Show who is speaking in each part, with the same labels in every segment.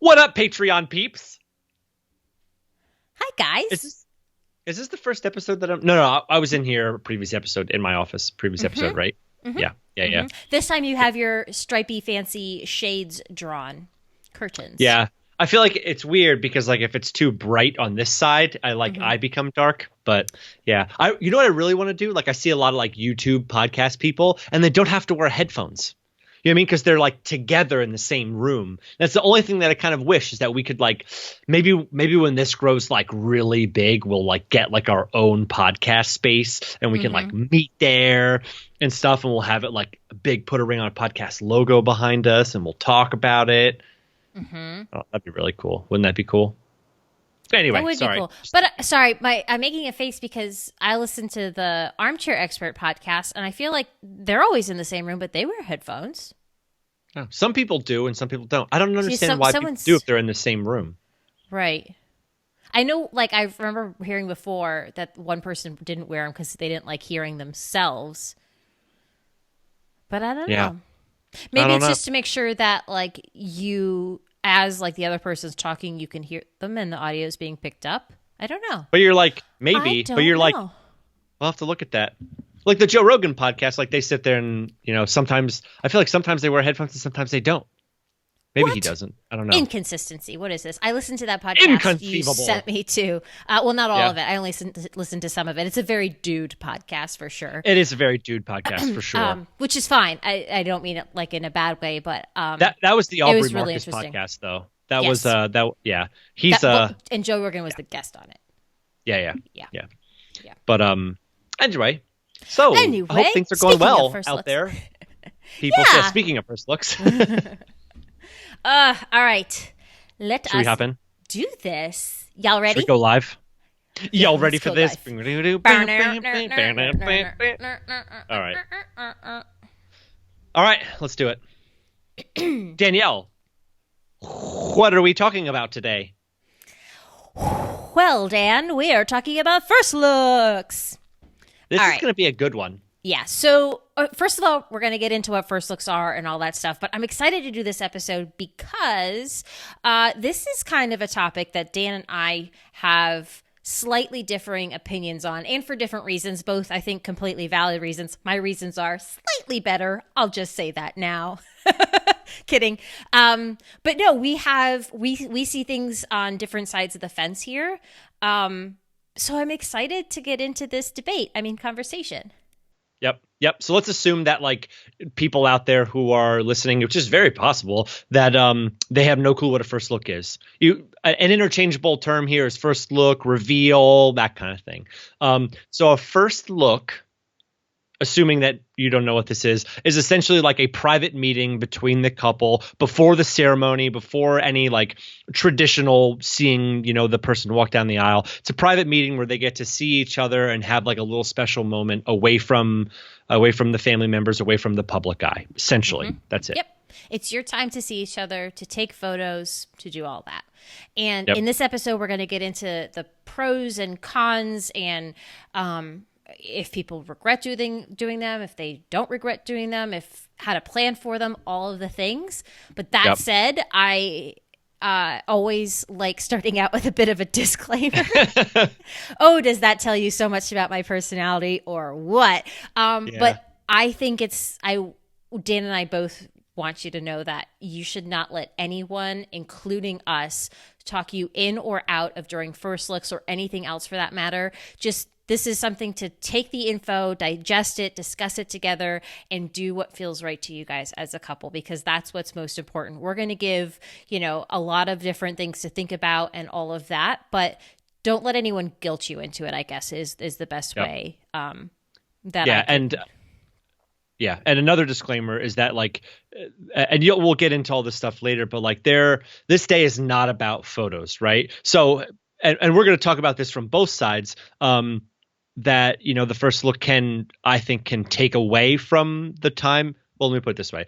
Speaker 1: What up, Patreon peeps?
Speaker 2: Hi, guys.
Speaker 1: Is this the first episode that I'm... No, I was in here, previous episode, in my office, episode, right?
Speaker 2: Mm-hmm.
Speaker 1: Yeah.
Speaker 2: This time you have your stripy, fancy shades drawn. Curtains.
Speaker 1: Yeah. I feel like it's weird because, like, if it's too bright on this side, I become dark. But, yeah. You know what I really want to do? Like, I see a lot of, like, YouTube podcast people, and they don't have to wear headphones. You know what I mean? Because they're like together in the same room. That's the only thing that I kind of wish is that we could like maybe when this grows like really big, we'll like get like our own podcast space and we can like meet there and stuff. And we'll have it like a big put a ring on a podcast logo behind us and we'll talk about it. Oh, that'd be really cool. Wouldn't that be cool? Anyway,
Speaker 2: that would be cool. But sorry, I'm making a face because I listen to the Armchair Expert podcast, and I feel like they're always in the same room, but they wear headphones.
Speaker 1: Oh, some people do, and some people don't. I don't understand why people do if they're in the same room.
Speaker 2: Right. I know, like, I remember hearing before that one person didn't wear them because they didn't like hearing themselves. But I don't know. Maybe it's just to make sure that, like, you... as like the other person's talking, you can hear them and the audio is being picked up. I don't know.
Speaker 1: But you're like, maybe. But you're like, we'll have to look at that. Like the Joe Rogan podcast, like they sit there and, you know, sometimes I feel like sometimes they wear headphones and sometimes they don't. Maybe he doesn't. I don't know.
Speaker 2: Inconsistency. What is this? I listened to that podcast
Speaker 1: Inconceivable.
Speaker 2: You sent me to. Well, not all of it. I only listened to some of it. It's a very dude podcast for sure.
Speaker 1: It is a very dude podcast for sure.
Speaker 2: Which is fine. I don't mean it like in a bad way, but
Speaker 1: that was the Aubrey
Speaker 2: really
Speaker 1: Marcus podcast though. He's
Speaker 2: and Joe Rogan was the guest on it.
Speaker 1: Yeah. But anyway, I hope things are going well out there. People. Yeah. Speaking of first looks.
Speaker 2: All right. Let
Speaker 1: us
Speaker 2: do this. Y'all ready?
Speaker 1: Should we go live?
Speaker 2: Yeah,
Speaker 1: y'all ready for this? All right. All right, let's do it. Danielle, what are we talking about today?
Speaker 2: Well, Dan, we are talking about first looks.
Speaker 1: This is going to be a good one.
Speaker 2: Yeah. So first of all, we're going to get into what first looks are and all that stuff. But I'm excited to do this episode because this is kind of a topic that Dan and I have slightly differing opinions on, and for different reasons, both I think completely valid reasons. My reasons are slightly better. I'll just say that now. Kidding. But no, we see things on different sides of the fence here. So I'm excited to get into this conversation.
Speaker 1: Yep. So let's assume that like people out there who are listening, which is very possible, that they have no clue what a first look is. An interchangeable term here is first look, reveal, that kind of thing. So a first look, assuming that you don't know what this is essentially like a private meeting between the couple before the ceremony, before any like traditional seeing, you know, the person walk down the aisle. It's a private meeting where they get to see each other and have like a little special moment away from the family members, away from the public eye. Essentially, that's it.
Speaker 2: Yep. It's your time to see each other, to take photos, to do all that. And in this episode, we're going to get into the pros and cons and if people regret doing them, if they don't regret doing them, if how to plan for them, all of the things. But that said, I always like starting out with a bit of a disclaimer. Oh, does that tell you so much about my personality or what? But I think Dan and I both want you to know that you should not let anyone, including us, talk you in or out of during first looks or anything else for that matter. This is something to take the info, digest it, discuss it together, and do what feels right to you guys as a couple, because that's what's most important. We're going to give, a lot of different things to think about and all of that, but don't let anyone guilt you into it, I guess, is the best way. And
Speaker 1: another disclaimer is that like, and we'll get into all this stuff later, but like this day is not about photos, right? So, and we're going to talk about this from both sides. That, the first look can take away from the time. Well, let me put it this way.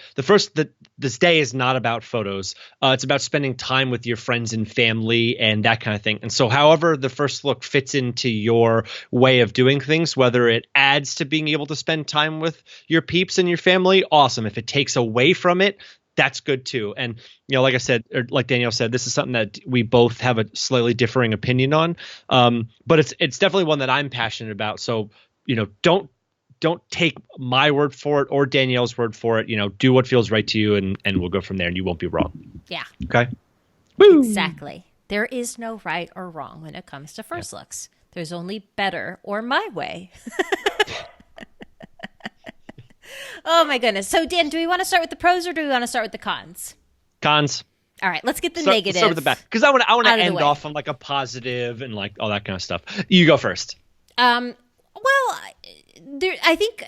Speaker 1: This day is not about photos. It's about spending time with your friends and family and that kind of thing. And so however the first look fits into your way of doing things, whether it adds to being able to spend time with your peeps and your family, awesome. If it takes away from it, that's good too. And, like I said, or like Danielle said, this is something that we both have a slightly differing opinion on. But it's definitely one that I'm passionate about. So, don't take my word for it or Danielle's word for it. Do what feels right to you, and we'll go from there, and you won't be wrong.
Speaker 2: Yeah.
Speaker 1: Okay. Woo!
Speaker 2: Exactly. There is no right or wrong when it comes to first looks. There's only better or my way. Oh my goodness. So Dan, do we want to start with the pros or do we want to start with the cons?
Speaker 1: Cons.
Speaker 2: All right, let's get the negative.
Speaker 1: Let's start with the bad, because I want to end off on like a positive and like all that kind of stuff. You go first.
Speaker 2: Well, I think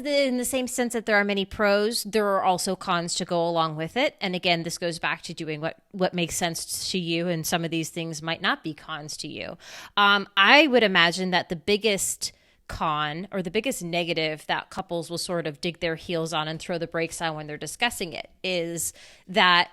Speaker 2: in the same sense that there are many pros, there are also cons to go along with it. And again, this goes back to doing what makes sense to you, and some of these things might not be cons to you. I would imagine that the biggest con or the biggest negative that couples will sort of dig their heels on and throw the brakes on when they're discussing it is that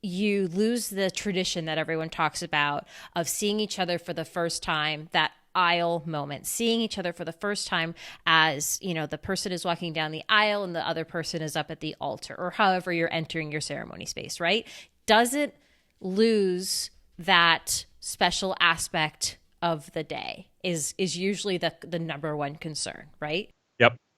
Speaker 2: you lose the tradition that everyone talks about of seeing each other for the first time, that aisle moment, seeing each other for the first time as, the person is walking down the aisle and the other person is up at the altar, or however you're entering your ceremony space, right? Doesn't lose that special aspect of the day is usually the number one concern, right?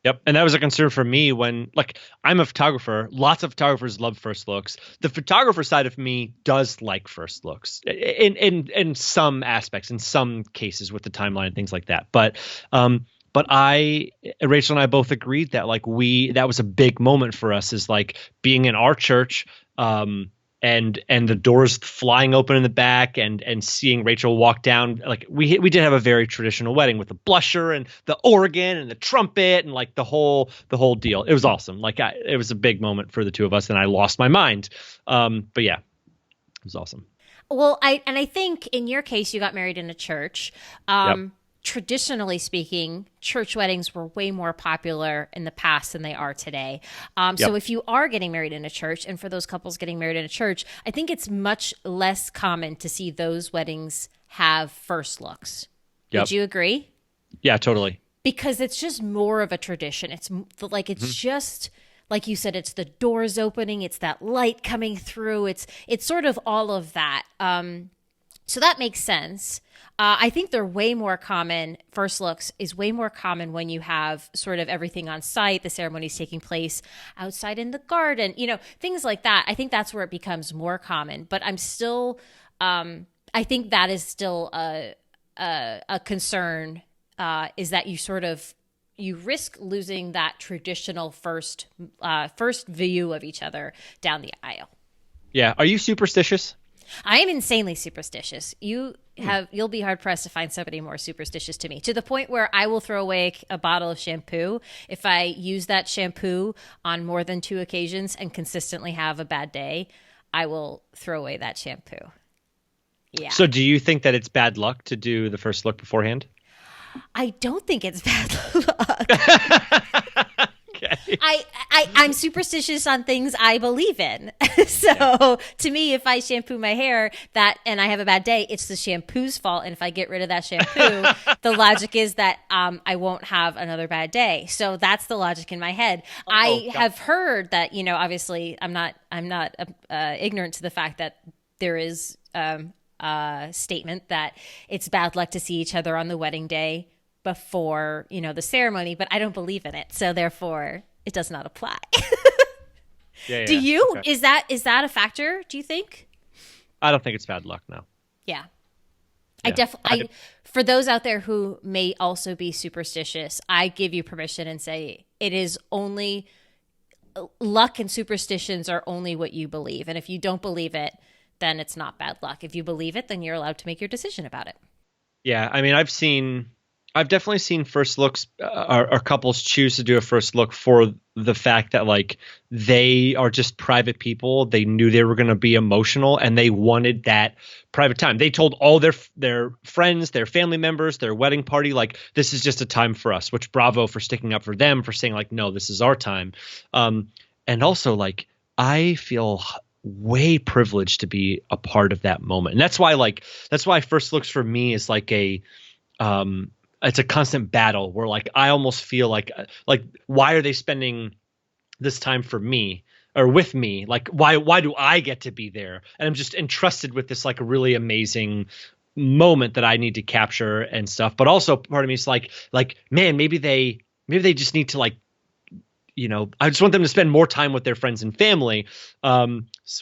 Speaker 1: Yep. And that was a concern for me when, like, I'm a photographer. Lots of photographers love first looks. The photographer side of me does like first looks in some aspects, in some cases with the timeline and things like that. But Rachel and I both agreed that that was a big moment for us, is like being in our church, and the doors flying open in the back, and seeing Rachel walk down. Like we did have a very traditional wedding with the blusher and the organ and the trumpet and like the whole deal. It was awesome. It was a big moment for the two of us, and I lost my mind. But yeah, it was awesome.
Speaker 2: Well, I think in your case, you got married in a church.
Speaker 1: Yep.
Speaker 2: Traditionally speaking, church weddings were way more popular in the past than they are today. So if you are getting married in a church, and for those couples getting married in a church, I think it's much less common to see those weddings have first looks.
Speaker 1: Yep.
Speaker 2: Would you agree?
Speaker 1: Yeah, totally.
Speaker 2: Because it's just more of a tradition. It's just like you said, it's the doors opening, it's that light coming through, it's sort of all of that. So that makes sense. I think they're way more common. First looks is way more common when you have sort of everything on site. The ceremony's taking place outside in the garden, things like that. I think that's where it becomes more common. But I'm still, I think that is still a concern. Is that you risk losing that traditional first view of each other down the aisle.
Speaker 1: Yeah. Are you superstitious?
Speaker 2: I am insanely superstitious. You'll be hard pressed to find somebody more superstitious to me, to the point where I will throw away a bottle of shampoo if I use that shampoo on more than 2 occasions and consistently have a bad day. I will throw away that shampoo. Yeah.
Speaker 1: So do you think that it's bad luck to do the first look beforehand?
Speaker 2: I don't think it's bad luck.
Speaker 1: Okay.
Speaker 2: I'm superstitious on things I believe in. So to me, if I shampoo my hair and I have a bad day, it's the shampoo's fault. And if I get rid of that shampoo, the logic is that I won't have another bad day. So that's the logic in my head. I have heard that, obviously I'm not ignorant to the fact that there is statement that it's bad luck to see each other on the wedding day before, the ceremony, but I don't believe in it. So therefore it does not apply.
Speaker 1: Yeah.
Speaker 2: Do you?
Speaker 1: Okay.
Speaker 2: Is that a factor, do you think?
Speaker 1: I don't think it's bad luck, no.
Speaker 2: Yeah. For those out there who may also be superstitious, I give you permission and say it is only luck, and superstitions are only what you believe. And if you don't believe it, then it's not bad luck. If you believe it, then you're allowed to make your decision about it.
Speaker 1: Yeah. I mean, I've definitely seen first looks or couples choose to do a first look for the fact that they are just private people. They knew they were going to be emotional and they wanted that private time. They told all their friends, their family members, their wedding party, this is just a time for us, which bravo for sticking up for them, for saying no, this is our time. And also I feel way privileged to be a part of that moment. And that's why first looks for me is it's a constant battle where I almost feel like why are they spending this time for me? or with me? Like, why do I get to be there? And I'm just entrusted with this like really amazing moment that I need to capture and stuff. But also part of me is like, man, maybe they just need to like, I just want them to spend more time with their friends and family.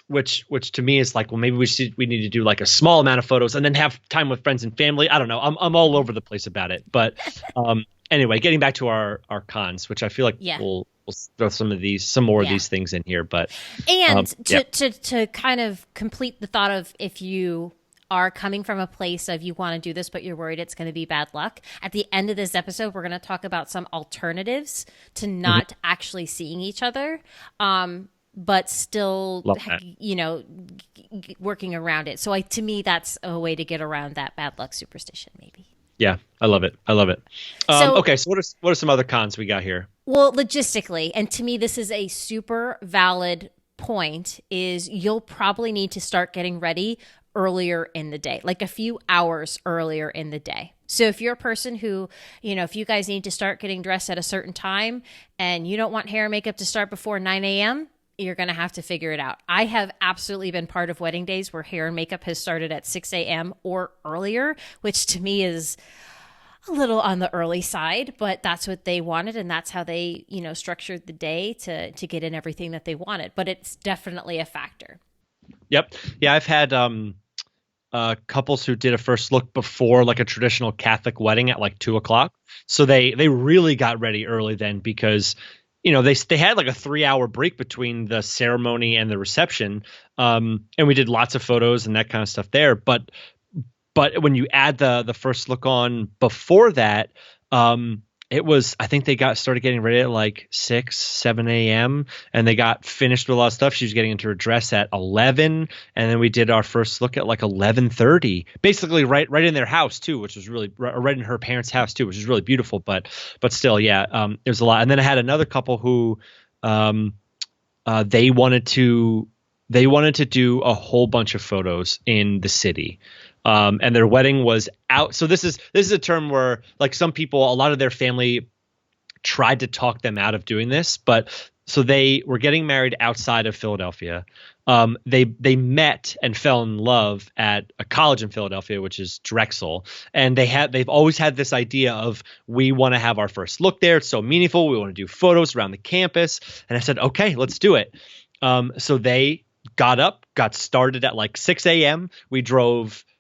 Speaker 1: Which to me is like, well, maybe we need to do like a small amount of photos and then have time with friends and family. I don't know. I'm all over the place about it. But anyway, getting back to our cons, which I feel like we'll throw some more of these things in here. But
Speaker 2: to kind of complete the thought of, if you are coming from a place of you want to do this, but you're worried it's going to be bad luck. At the end of this episode, we're going to talk about some alternatives to not actually seeing each other, but still, working around it. So to me, that's a way to get around that bad luck superstition, maybe.
Speaker 1: Yeah, I love it. Okay, so what are some other cons we got here?
Speaker 2: Well, logistically, and to me, this is a super valid point, is you'll probably need to start getting ready earlier in the day, like a few hours earlier in the day. So if you're a person who, if you guys need to start getting dressed at a certain time and you don't want hair and makeup to start before 9 a.m., you're going to have to figure it out. I have absolutely been part of wedding days where hair and makeup has started at 6 a.m. or earlier, which to me is a little on the early side, but that's what they wanted. And that's how they, structured the day to get in everything that they wanted. But it's definitely a factor.
Speaker 1: Yep. Yeah. I've had, couples who did a first look before like a traditional Catholic wedding at like 2:00. So they really got ready early then, because, they had like a 3-hour break between the ceremony and the reception. And we did lots of photos and that kind of stuff there. But when you add the first look on before that, it was, I think they started getting ready at like 6, 7 a.m. and they got finished with a lot of stuff. She was getting into her dress at 11. And then we did our first look at like 11:30, basically right in their house too, which was really right in her parents' house too, which is really beautiful. But still, yeah, it was a lot. And then I had another couple who, they wanted to do a whole bunch of photos in the city. And their wedding was out. So this is a term where like some people, a lot of their family tried to talk them out of doing this, but so they were getting married outside of Philadelphia. They met and fell in love at a college in Philadelphia, which is Drexel. And they've always had this idea of, we want to have our first look there. It's so meaningful. We want to do photos around the campus. And I said, okay, let's do it. So they got up, got started at like 6 a.m.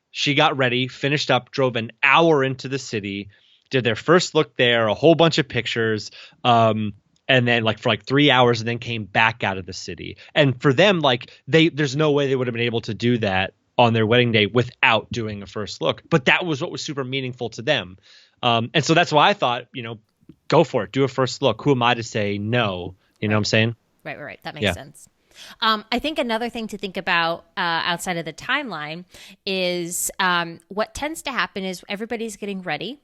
Speaker 1: She got ready, finished up, drove an hour into the city, did their first look there, a whole bunch of pictures, and then like for like 3 hours, and then came back out of the city. And for them, like there's no way they would have been able to do that on their wedding day without doing a first look. But that was what was super meaningful to them. And so that's why I thought, go for it, do a first look. Who am I to say no? You know what I'm saying?
Speaker 2: Right. That makes sense. I think another thing to think about outside of the timeline is what tends to happen is everybody's getting ready.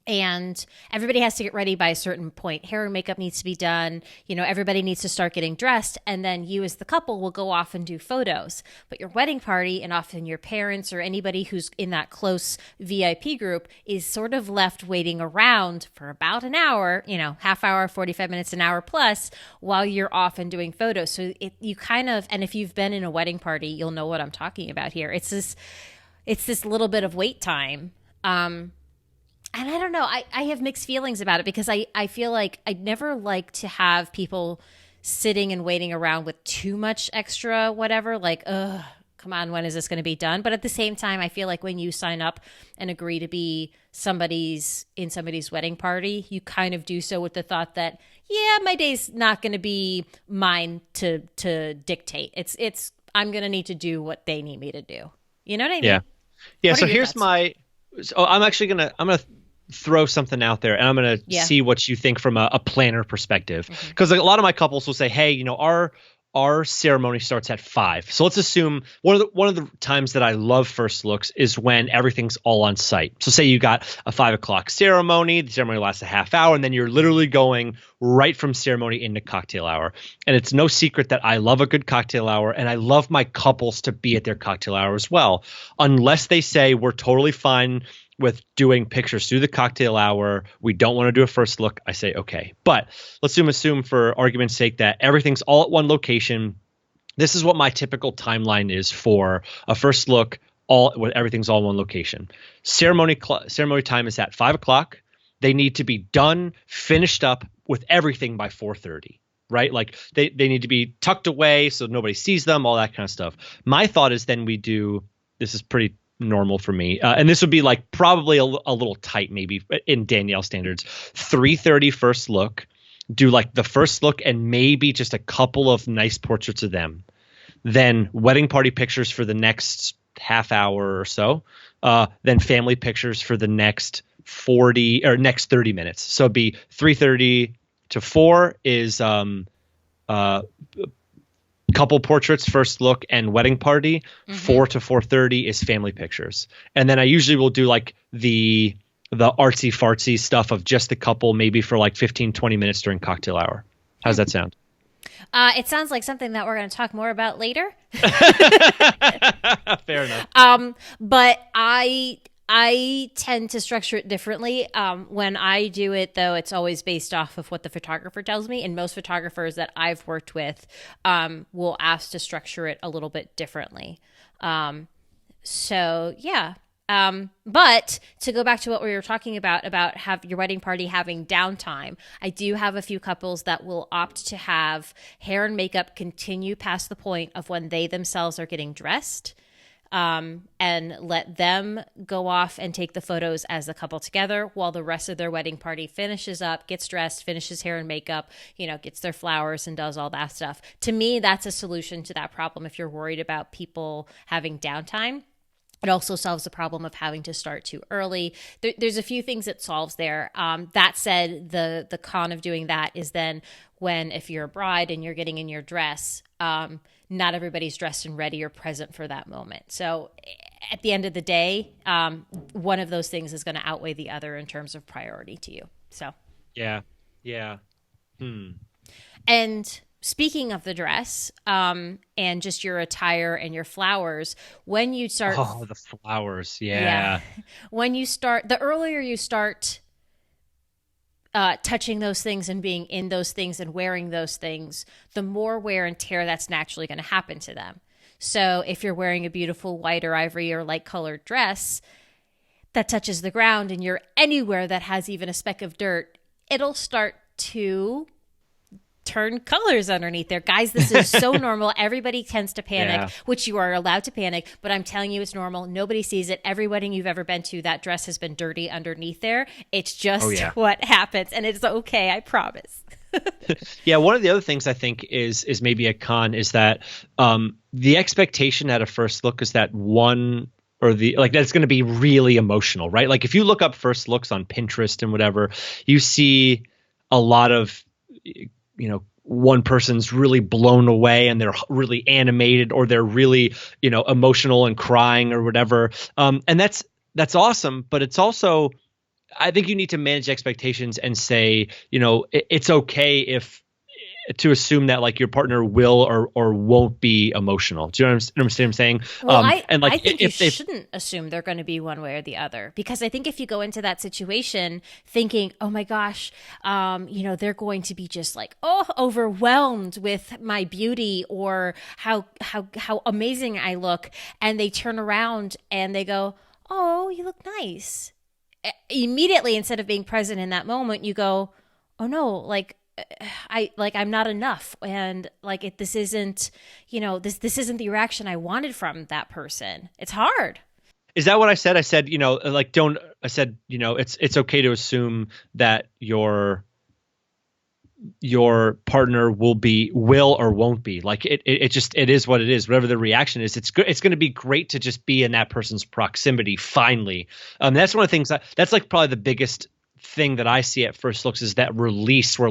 Speaker 2: And everybody has to get ready by a certain point. Hair and makeup needs to be done. Everybody needs to start getting dressed. And then you as the couple will go off and do photos. But your wedding party, and often your parents or anybody who's in that close VIP group, is sort of left waiting around for about an hour, half hour, 45 minutes, an hour plus, while you're off and doing photos. So you kind of, and if you've been in a wedding party, you'll know what I'm talking about here. It's this little bit of wait time. And I don't know, I have mixed feelings about it, because I feel like I'd never like to have people sitting and waiting around with too much extra whatever, like, come on, when is this going to be done? But at the same time, I feel like when you sign up and agree to be somebody's wedding party, you kind of do so with the thought that, yeah, my day's not going to be mine to dictate. It's I'm going to need to do what they need me to do. You know what I mean?
Speaker 1: Yeah. So here's I'm going to throw something out there, and I'm going to see what you think from a planner perspective. Because a lot of my couples will say, hey, our ceremony starts at 5. So let's assume one of the times that I love first looks is when everything's all on site. So say you got a 5:00 ceremony, the ceremony lasts a half hour, and then you're literally going right from ceremony into cocktail hour. And it's no secret that I love a good cocktail hour, and I love my couples to be at their cocktail hour as well. Unless they say we're totally fine with doing pictures through the cocktail hour. We don't want to do a first look. I say, okay. But let's assume for argument's sake that everything's all at one location. This is what my typical timeline is for a first look. Everything's all in one location. Ceremony time is at 5:00. They need to be done, finished up with everything by 4:30. Right? Like they need to be tucked away so nobody sees them, all that kind of stuff. My thought is then this is pretty normal for me. And this would be like probably a little tight, maybe in Danielle standards, 3:30 first look, do like the first look and maybe just a couple of nice portraits of them. Then wedding party pictures for the next half hour or so. Then family pictures for the next 30 minutes. So it'd be 3:30 to 4 is couple portraits, first look, and wedding party. 4 to 4:30 is family pictures. And then I usually will do like the artsy fartsy stuff of just the couple, maybe for like 15-20 minutes during cocktail hour. How's that sound?
Speaker 2: It sounds like something that we're going to talk more about later.
Speaker 1: Fair enough.
Speaker 2: But I tend to structure it differently. When I do it, though, it's always based off of what the photographer tells me. And most photographers that I've worked with will ask to structure it a little bit differently. So, yeah. But to go back to what we were talking about have your wedding party having downtime, I do have a few couples that will opt to have hair and makeup continue past the point of when they themselves are getting dressed. And let them go off and take the photos as a couple together while the rest of their wedding party finishes up, gets dressed, finishes hair and makeup, gets their flowers and does all that stuff. To me, that's a solution to that problem if you're worried about people having downtime. It also solves the problem of having to start too early. There's a few things it solves there. That said, the con of doing that is then if you're a bride and you're getting in your dress, not everybody's dressed and ready or present for that moment. So at the end of the day, one of those things is going to outweigh the other in terms of priority to you. So
Speaker 1: yeah.
Speaker 2: And speaking of the dress, and just your attire and your flowers, when you start...
Speaker 1: Oh, the flowers, yeah.
Speaker 2: When you start... The earlier you start touching those things and being in those things and wearing those things, the more wear and tear that's naturally going to happen to them. So if you're wearing a beautiful white or ivory or light colored dress that touches the ground and you're anywhere that has even a speck of dirt, it'll start to turn colors underneath there. Guys, this is so normal. Everybody tends to panic, which you are allowed to panic, but I'm telling you it's normal. Nobody sees it. Every wedding you've ever been to, that dress has been dirty underneath there. It's just what happens, and it's okay, I promise.
Speaker 1: Yeah, one of the other things I think is maybe a con is that the expectation at a first look is that that's going to be really emotional, right? Like if you look up first looks on Pinterest and whatever, you see a lot of one person's really blown away and they're really animated or they're really, emotional and crying or whatever. And that's awesome. But it's also, I think you need to manage expectations and say, it's okay to assume that like your partner will or won't be emotional. Do you understand what I'm saying?
Speaker 2: Well, I think you shouldn't assume they're going to be one way or the other, because I think if you go into that situation thinking, oh my gosh, they're going to be just like, overwhelmed with my beauty or how amazing I look. And they turn around and they go, oh, you look nice. Immediately, instead of being present in that moment, you go, oh no, I'm not enough. And this isn't, this isn't the reaction I wanted from that person. It's hard.
Speaker 1: Is that what I said? I said, it's okay to assume that your partner will or won't be. Like it is what it is. Whatever the reaction is, it's good. It's going to be great to just be in that person's proximity finally. That's one of the things that's like probably the biggest thing that I see at first looks is that release where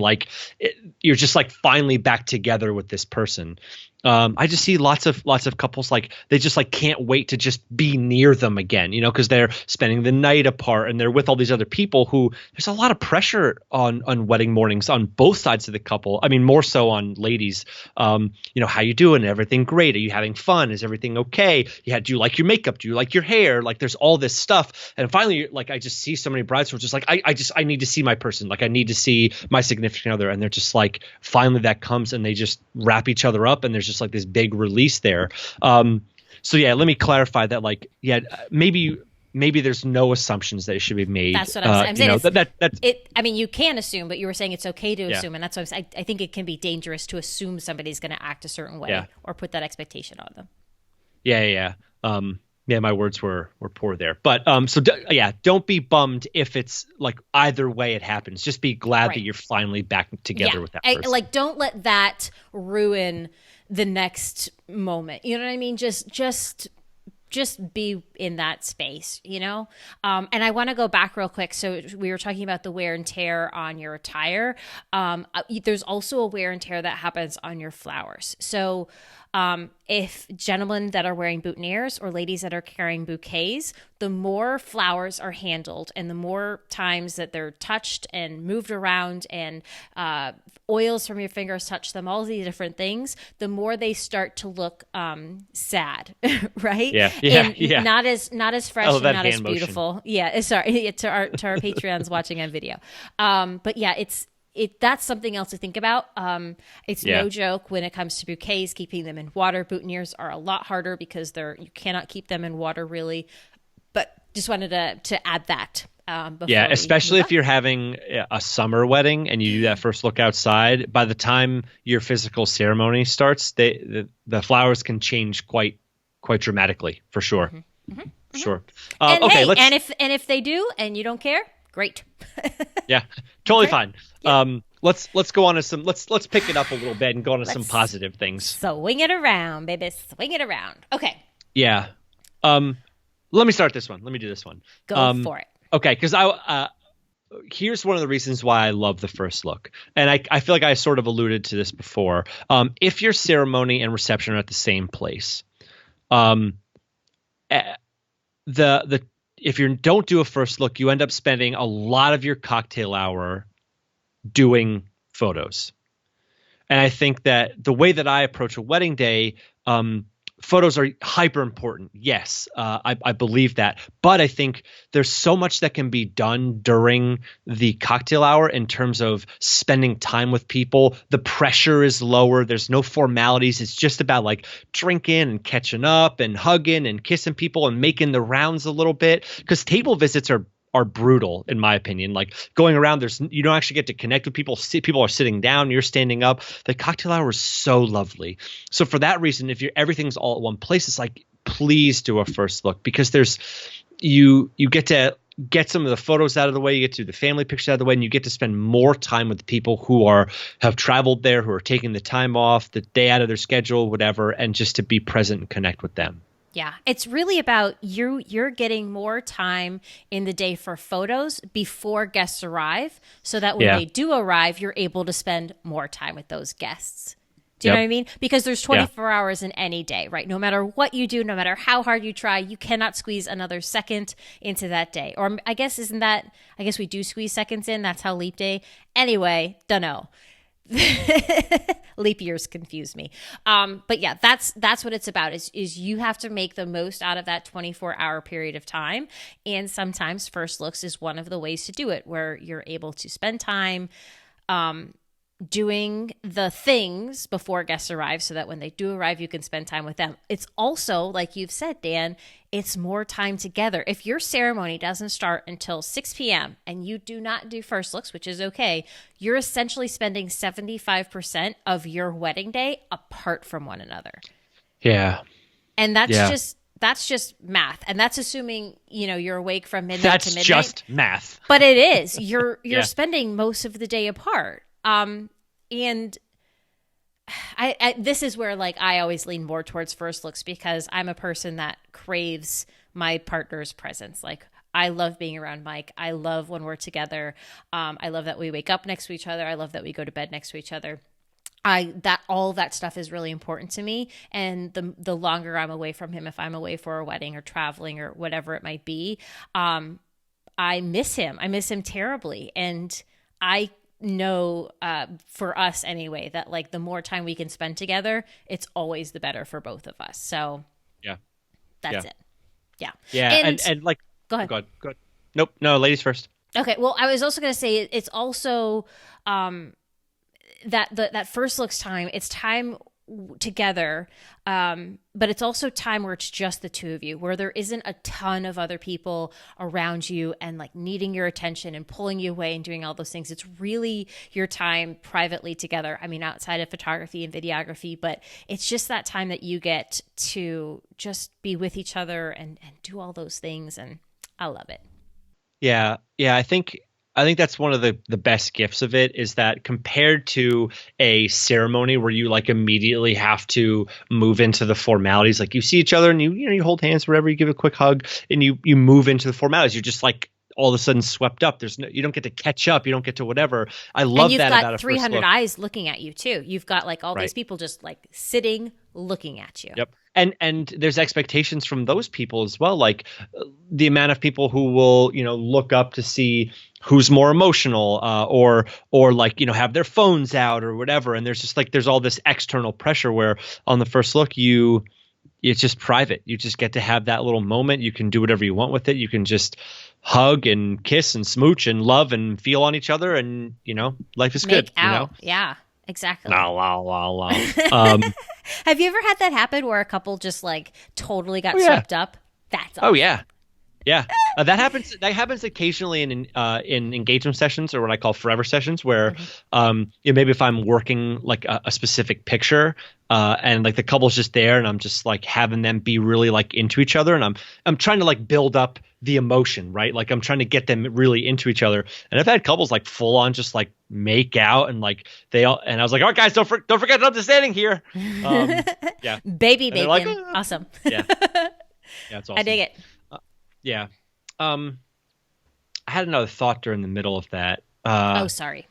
Speaker 1: you're just like finally back together with this person. I just see lots of couples like they just like can't wait to just be near them again, because they're spending the night apart and they're with all these other people who there's a lot of pressure on wedding mornings on both sides of the couple. I mean, more so on ladies. How you doing? Everything great? Are you having fun? Is everything okay? Yeah. Do you like your makeup? Do you like your hair? Like there's all this stuff. And finally, like I just see so many brides who are just like, I need to see my person. Like I need to see my significant other. And they're just like, finally that comes and they just wrap each other up and there's just like this big release there. So yeah, let me clarify that. Like, yeah, maybe there's no assumptions that should be made.
Speaker 2: That's what I'm saying.
Speaker 1: That's
Speaker 2: it. I mean, you can assume, but you were saying it's okay to assume, and that's what I think it can be dangerous to assume somebody's going to act a certain way or put that expectation on them.
Speaker 1: Yeah. My words were poor there, but don't be bummed if it's like either way it happens. Just be glad that you're finally back together with that person.
Speaker 2: Don't let that ruin the next moment. You know what I mean? Just be in that space, and I want to go back real quick. So we were talking about the wear and tear on your attire. There's also a wear and tear that happens on your flowers. So if gentlemen that are wearing boutonnieres or ladies that are carrying bouquets, the more flowers are handled and the more times that they're touched and moved around and oils from your fingers touch them, all these different things, the more they start to look sad, right?
Speaker 1: Yeah.
Speaker 2: Not as fresh and not as beautiful. Motion. Yeah, sorry to our Patreons watching on video. But yeah, that's something else to think about. It's no joke when it comes to bouquets, keeping them in water. Boutonnieres are a lot harder because you cannot keep them in water really. But just wanted to add that.
Speaker 1: Especially if you're having a summer wedding and you do that first look outside. By the time your physical ceremony starts, the flowers can change quite dramatically, for sure. For sure.
Speaker 2: And if they do and you don't care, great.
Speaker 1: Yeah, totally fine. Yeah. Let's go on to some. Let's pick it up a little bit and go on to some positive things.
Speaker 2: Swing it around, baby. Swing it around. Okay.
Speaker 1: Yeah. Let me start this one. Let me do this one.
Speaker 2: Go for it.
Speaker 1: Okay, because here's one of the reasons why I love the first look, and I feel like I sort of alluded to this before. If your ceremony and reception are at the same place, if you don't do a first look, you end up spending a lot of your cocktail hour doing photos. And I think that the way that I approach a wedding day, photos are hyper important. Yes, I believe that. But I think there's so much that can be done during the cocktail hour in terms of spending time with people. The pressure is lower. There's no formalities. It's just about like drinking and catching up and hugging and kissing people and making the rounds a little bit. Because table visits are brutal, in my opinion. Like going around, you don't actually get to connect with people. People are sitting down, you're standing up. The cocktail hour is so lovely. So for that reason, if everything's all at one place, it's like, please do a first look, because you get to get some of the photos out of the way, you get to the family pictures out of the way, and you get to spend more time with the people who have traveled there, who are taking the time off, the day out of their schedule, whatever, and just to be present and connect with them.
Speaker 2: Yeah, it's really about you're getting more time in the day for photos before guests arrive, so that when they do arrive, you're able to spend more time with those guests. Do you know what I mean? Because there's 24 hours in any day, right? No matter what you do, no matter how hard you try, you cannot squeeze another second into that day. Or I guess we do squeeze seconds in. That's how leap day. Anyway, dunno. Leap years confuse me. But yeah, that's what it's about is you have to make the most out of that 24-hour period of time. And sometimes first looks is one of the ways to do it, where you're able to spend time doing the things before guests arrive, so that when they do arrive, you can spend time with them. It's also, like you've said, Dan, it's more time together. If your ceremony doesn't start until 6 p.m. and you do not do first looks, which is okay, you're essentially spending 75% of your wedding day apart from one another.
Speaker 1: Yeah.
Speaker 2: And that's just math. And that's assuming, you're awake from midnight to midnight.
Speaker 1: That's just math.
Speaker 2: But it is. You're spending most of the day apart. And I this is where I always lean more towards first looks, because I'm a person that craves my partner's presence. Like, I love being around Mike. I love when we're together. I love that we wake up next to each other. I love that we go to bed next to each other. all that stuff is really important to me. And the longer I'm away from him, if I'm away for a wedding or traveling or whatever it might be, I miss him. I miss him terribly. And I know, for us anyway, that like the more time we can spend together, it's always the better for both of us. So
Speaker 1: yeah,
Speaker 2: that's it. Yeah.
Speaker 1: Yeah. And like,
Speaker 2: go ahead.
Speaker 1: Go ahead. Nope. No, ladies first.
Speaker 2: Okay. Well, I was also going to say it's also, that first looks time, it's time together, but it's also time where it's just the two of you, where there isn't a ton of other people around you and like needing your attention and pulling you away and doing all those things. It's really your time privately together. I mean, outside of photography and videography, but it's just that time that you get to just be with each other and do all those things. And I love it.
Speaker 1: Yeah. I think that's one of the best gifts of it, is that compared to a ceremony where you like immediately have to move into the formalities, like you see each other and you hold hands, whatever, you give a quick hug and you move into the formalities. You're just like all of a sudden swept up. You don't get to catch up. You don't get to whatever. I love that about a first look.
Speaker 2: You've got 300 eyes looking at you too. You've got like all these people just like sitting, looking at you.
Speaker 1: Yep. And there's expectations from those people as well. Like the amount of people who will, look up to see who's more emotional, or like, have their phones out or whatever. And there's just like, there's all this external pressure where on the first look, it's just private. You just get to have that little moment. You can do whatever you want with it. You can just hug and kiss and smooch and love and feel on each other. And, life is good.
Speaker 2: Yeah, exactly.
Speaker 1: La.
Speaker 2: Have you ever had that happen where a couple just like totally got swept up? That's awesome.
Speaker 1: Oh yeah. Yeah, that happens. That happens occasionally in engagement sessions, or what I call forever sessions, where maybe if I'm working like a specific picture, and like the couple's just there, and I'm just like having them be really like into each other, and I'm trying to like build up the emotion, right? Like I'm trying to get them really into each other. And I've had couples like full on just like make out, and like and I was like, all right, guys, don't forget that I'm just standing here. Yeah,
Speaker 2: baby bacon, like, awesome.
Speaker 1: Yeah, it's awesome.
Speaker 2: I dig it.
Speaker 1: Yeah. I had another thought during the middle of that.
Speaker 2: Sorry.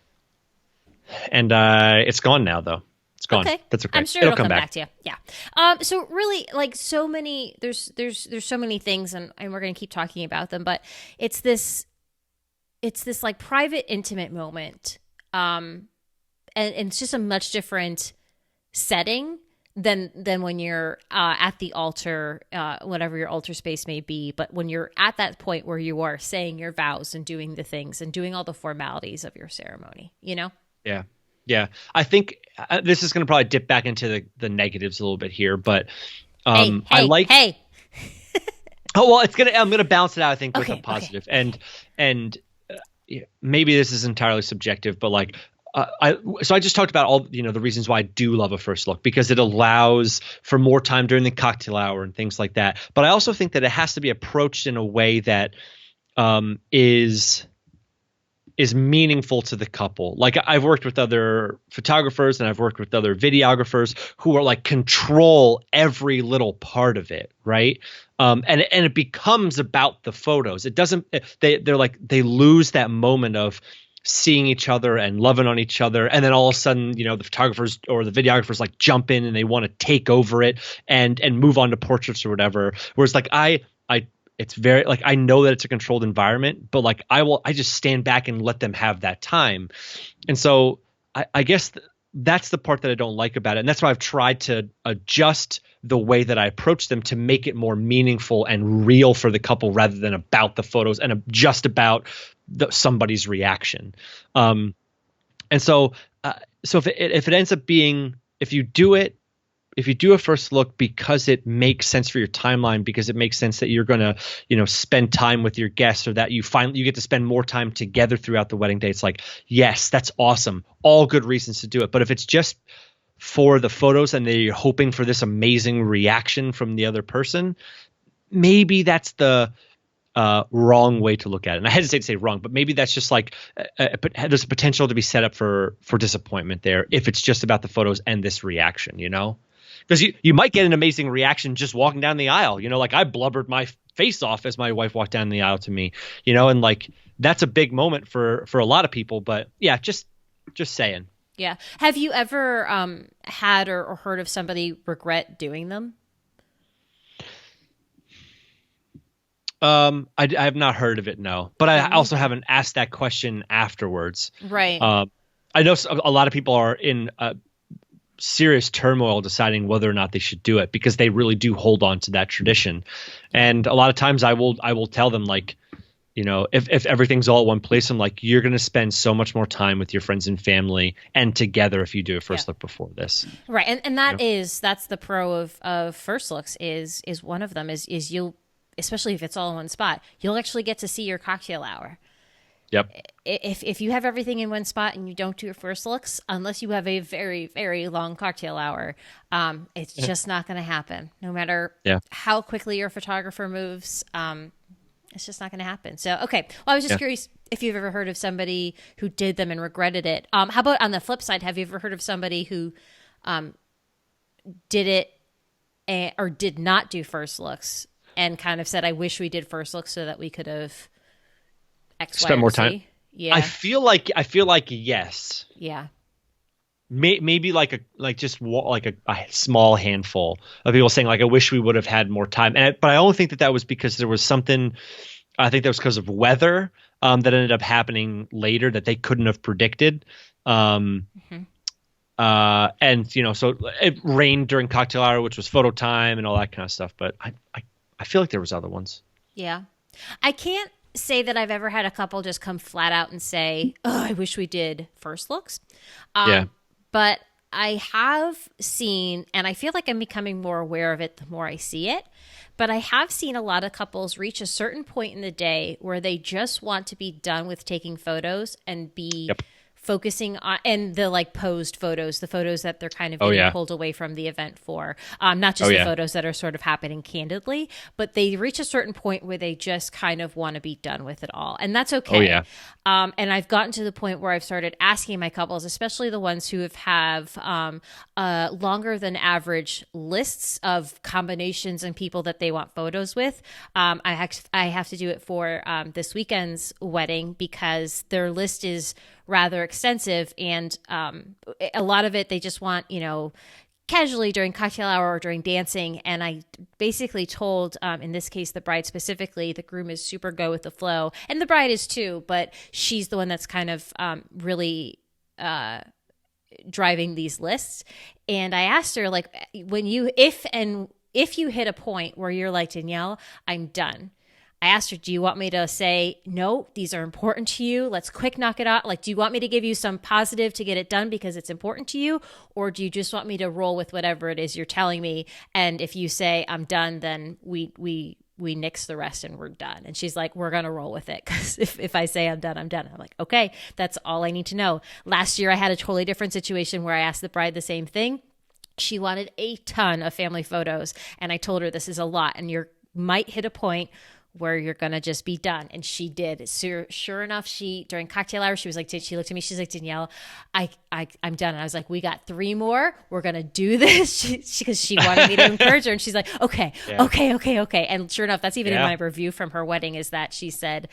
Speaker 1: And it's gone now, though. It's gone.
Speaker 2: Okay.
Speaker 1: That's okay.
Speaker 2: I'm sure it'll come back to you. Yeah. So really, like, so many, there's so many things, and we're going to keep talking about them, but it's this like private, intimate moment. And it's just a much different setting than when you're at the altar, whatever your altar space may be. But when you're at that point where you are saying your vows and doing the things and doing all the formalities of your ceremony,
Speaker 1: Yeah. I think this is going to probably dip back into the negatives a little bit here, but
Speaker 2: hey.
Speaker 1: Oh, well, I'm going to balance it out, I think, with a positive. Okay. And maybe this is entirely subjective, but like, so I just talked about all the reasons why I do love a first look, because it allows for more time during the cocktail hour and things like that. But I also think that it has to be approached in a way that is meaningful to the couple. Like I've worked with other photographers and I've worked with other videographers who are like control every little part of it, right? And it becomes about the photos. It doesn't. They're like they lose that moment of seeing each other and loving on each other, and then all of a sudden the photographers or the videographers like jump in and they want to take over it and move on to portraits or whatever, whereas like it's very like I know that it's a controlled environment, but like I just stand back and let them have that time. And so I guess that's the part that I don't like about it, and that's why I've tried to adjust the way that I approach them to make it more meaningful and real for the couple, rather than about the photos and just about somebody's reaction. And so if it ends up being, if you do a first look because it makes sense for your timeline, because it makes sense that you're going to, spend time with your guests, or that you get to spend more time together throughout the wedding day, it's like, yes, that's awesome. All good reasons to do it. But if it's just for the photos and you're hoping for this amazing reaction from the other person, maybe that's the wrong way to look at it. And I hesitate to say wrong, but maybe that's just like there's a potential to be set up for disappointment there if it's just about the photos and this reaction, because you might get an amazing reaction just walking down the aisle, like I blubbered my face off as my wife walked down the aisle to me, and like that's a big moment for a lot of people. But yeah, just saying.
Speaker 2: Yeah. Have you ever had or heard of somebody regret doing them?
Speaker 1: I have not heard of it, no. But I
Speaker 2: Yeah, me
Speaker 1: also
Speaker 2: either.
Speaker 1: haven't asked that question afterwards.
Speaker 2: Right.
Speaker 1: I know a lot of people are in serious turmoil deciding whether or not they should do it because they really do hold on to that tradition. And a lot of times I will tell them, like, you know, if everything's all at one place, I'm like, you're going to spend so much more time with your friends and family and together if you do a first look before this.
Speaker 2: Right. And that's the pro of first looks is one of them is you'll, especially if it's all in one spot, you'll actually get to see your cocktail hour.
Speaker 1: Yep.
Speaker 2: If you have everything in one spot and you don't do your first looks, unless you have a very, very long cocktail hour, it's just not going to happen. No matter how quickly your photographer moves, it's just not going to happen. So, okay. Well, I was just curious if you've ever heard of somebody who did them and regretted it. How about on the flip side? Have you ever heard of somebody who did it or did not do first looks and kind of said, I wish we did first looks so that we could have X,
Speaker 1: spend more time.
Speaker 2: Yeah.
Speaker 1: I feel like yes.
Speaker 2: Yeah.
Speaker 1: Maybe like a small handful of people saying, like, I wish we would have had more time. But I only think that was because there was something. I think that was because of weather that ended up happening later that they couldn't have predicted. And you know, so it rained during cocktail hour, which was photo time and all that kind of stuff. But I feel like there was other ones.
Speaker 2: Yeah, I can't say that I've ever had a couple just come flat out and say, "Oh, I wish we did first looks." But I have seen, and I feel like I'm becoming more aware of it the more I see it, but I have seen a lot of couples reach a certain point in the day where they just want to be done with taking photos and be focusing on, and the like posed photos, the photos that they're kind of getting pulled away from the event for, not just the photos that are sort of happening candidly, but they reach a certain point where they just kind of want to be done with it all. And that's okay. And I've gotten to the point where I've started asking my couples, especially the ones who have longer than average lists of combinations and people that they want photos with. I have to do it for this weekend's wedding because their list is rather extensive, and a lot of it they just want, you know, casually during cocktail hour or during dancing. And I basically told, in this case, the bride specifically, the groom is super go with the flow, and the bride is too, but she's the one that's kind of really driving these lists. And I asked her, like, when you, if you hit a point where you're like, Danielle, I'm done. I asked her, do you want me to say, no, these are important to you, let's quick knock it out? Like, do you want me to give you some positive to get it done because it's important to you? Or do you just want me to roll with whatever it is you're telling me? And if you say I'm done, then we nix the rest and we're done. And she's like, we're going to roll with it. Because if I say I'm done, I'm done. I'm like, okay, that's all I need to know. Last year, I had a totally different situation where I asked the bride the same thing. She wanted a ton of family photos. And I told her, this is a lot. And you might hit a point where you're going to just be done. And she did. Sure enough, during cocktail hour, she was like, she looked at me, she's like, Danielle, I'm done. And I was like, we got 3 more. We're going to do this. Because she wanted me to encourage her. And she's like, okay. And sure enough, that's even in my review from her wedding, is that she said,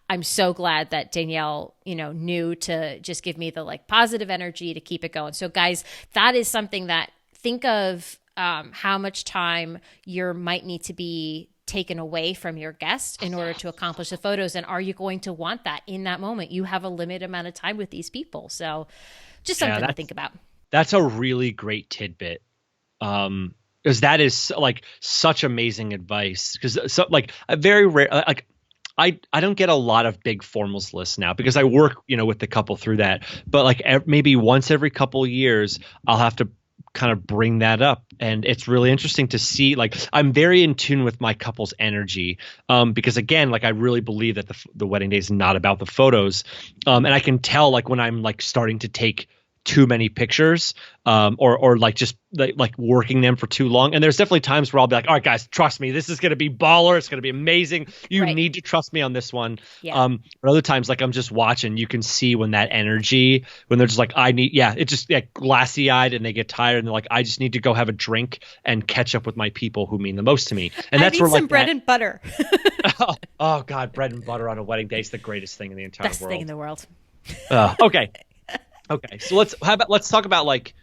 Speaker 2: I'm so glad that Danielle, you know, knew to just give me the like positive energy to keep it going. So guys, that is something that, think of how much time you might need to be taken away from your guest in order to accomplish the photos. And are you going to want that in that moment? You have a limited amount of time with these people. So just something to think about. That's
Speaker 1: a really great tidbit. Because that is like such amazing advice. Because like a very rare, like I don't get a lot of big formals lists now because I work, you know, with the couple through that. But like maybe once every couple of years, I'll have to kind of bring that up, and it's really interesting to see. Like, I'm very in tune with my couple's energy, because again, like, I really believe that the wedding day is not about the photos, and I can tell, like, when I'm like starting to take too many pictures, or like just like working them for too long. And there's definitely times where I'll be like, all right, guys, trust me, this is going to be baller. It's going to be amazing. You need to trust me on this one. But other times, like, I'm just watching, you can see when that energy, when they're just like, it's just like glassy eyed and they get tired and they're like, I just need to go have a drink and catch up with my people who mean the most to me. And that's where, like,
Speaker 2: some bread and butter.
Speaker 1: oh God, bread and butter on a wedding day is the greatest thing in the entire world.
Speaker 2: Best thing in the world.
Speaker 1: Okay. Okay, so let's talk about like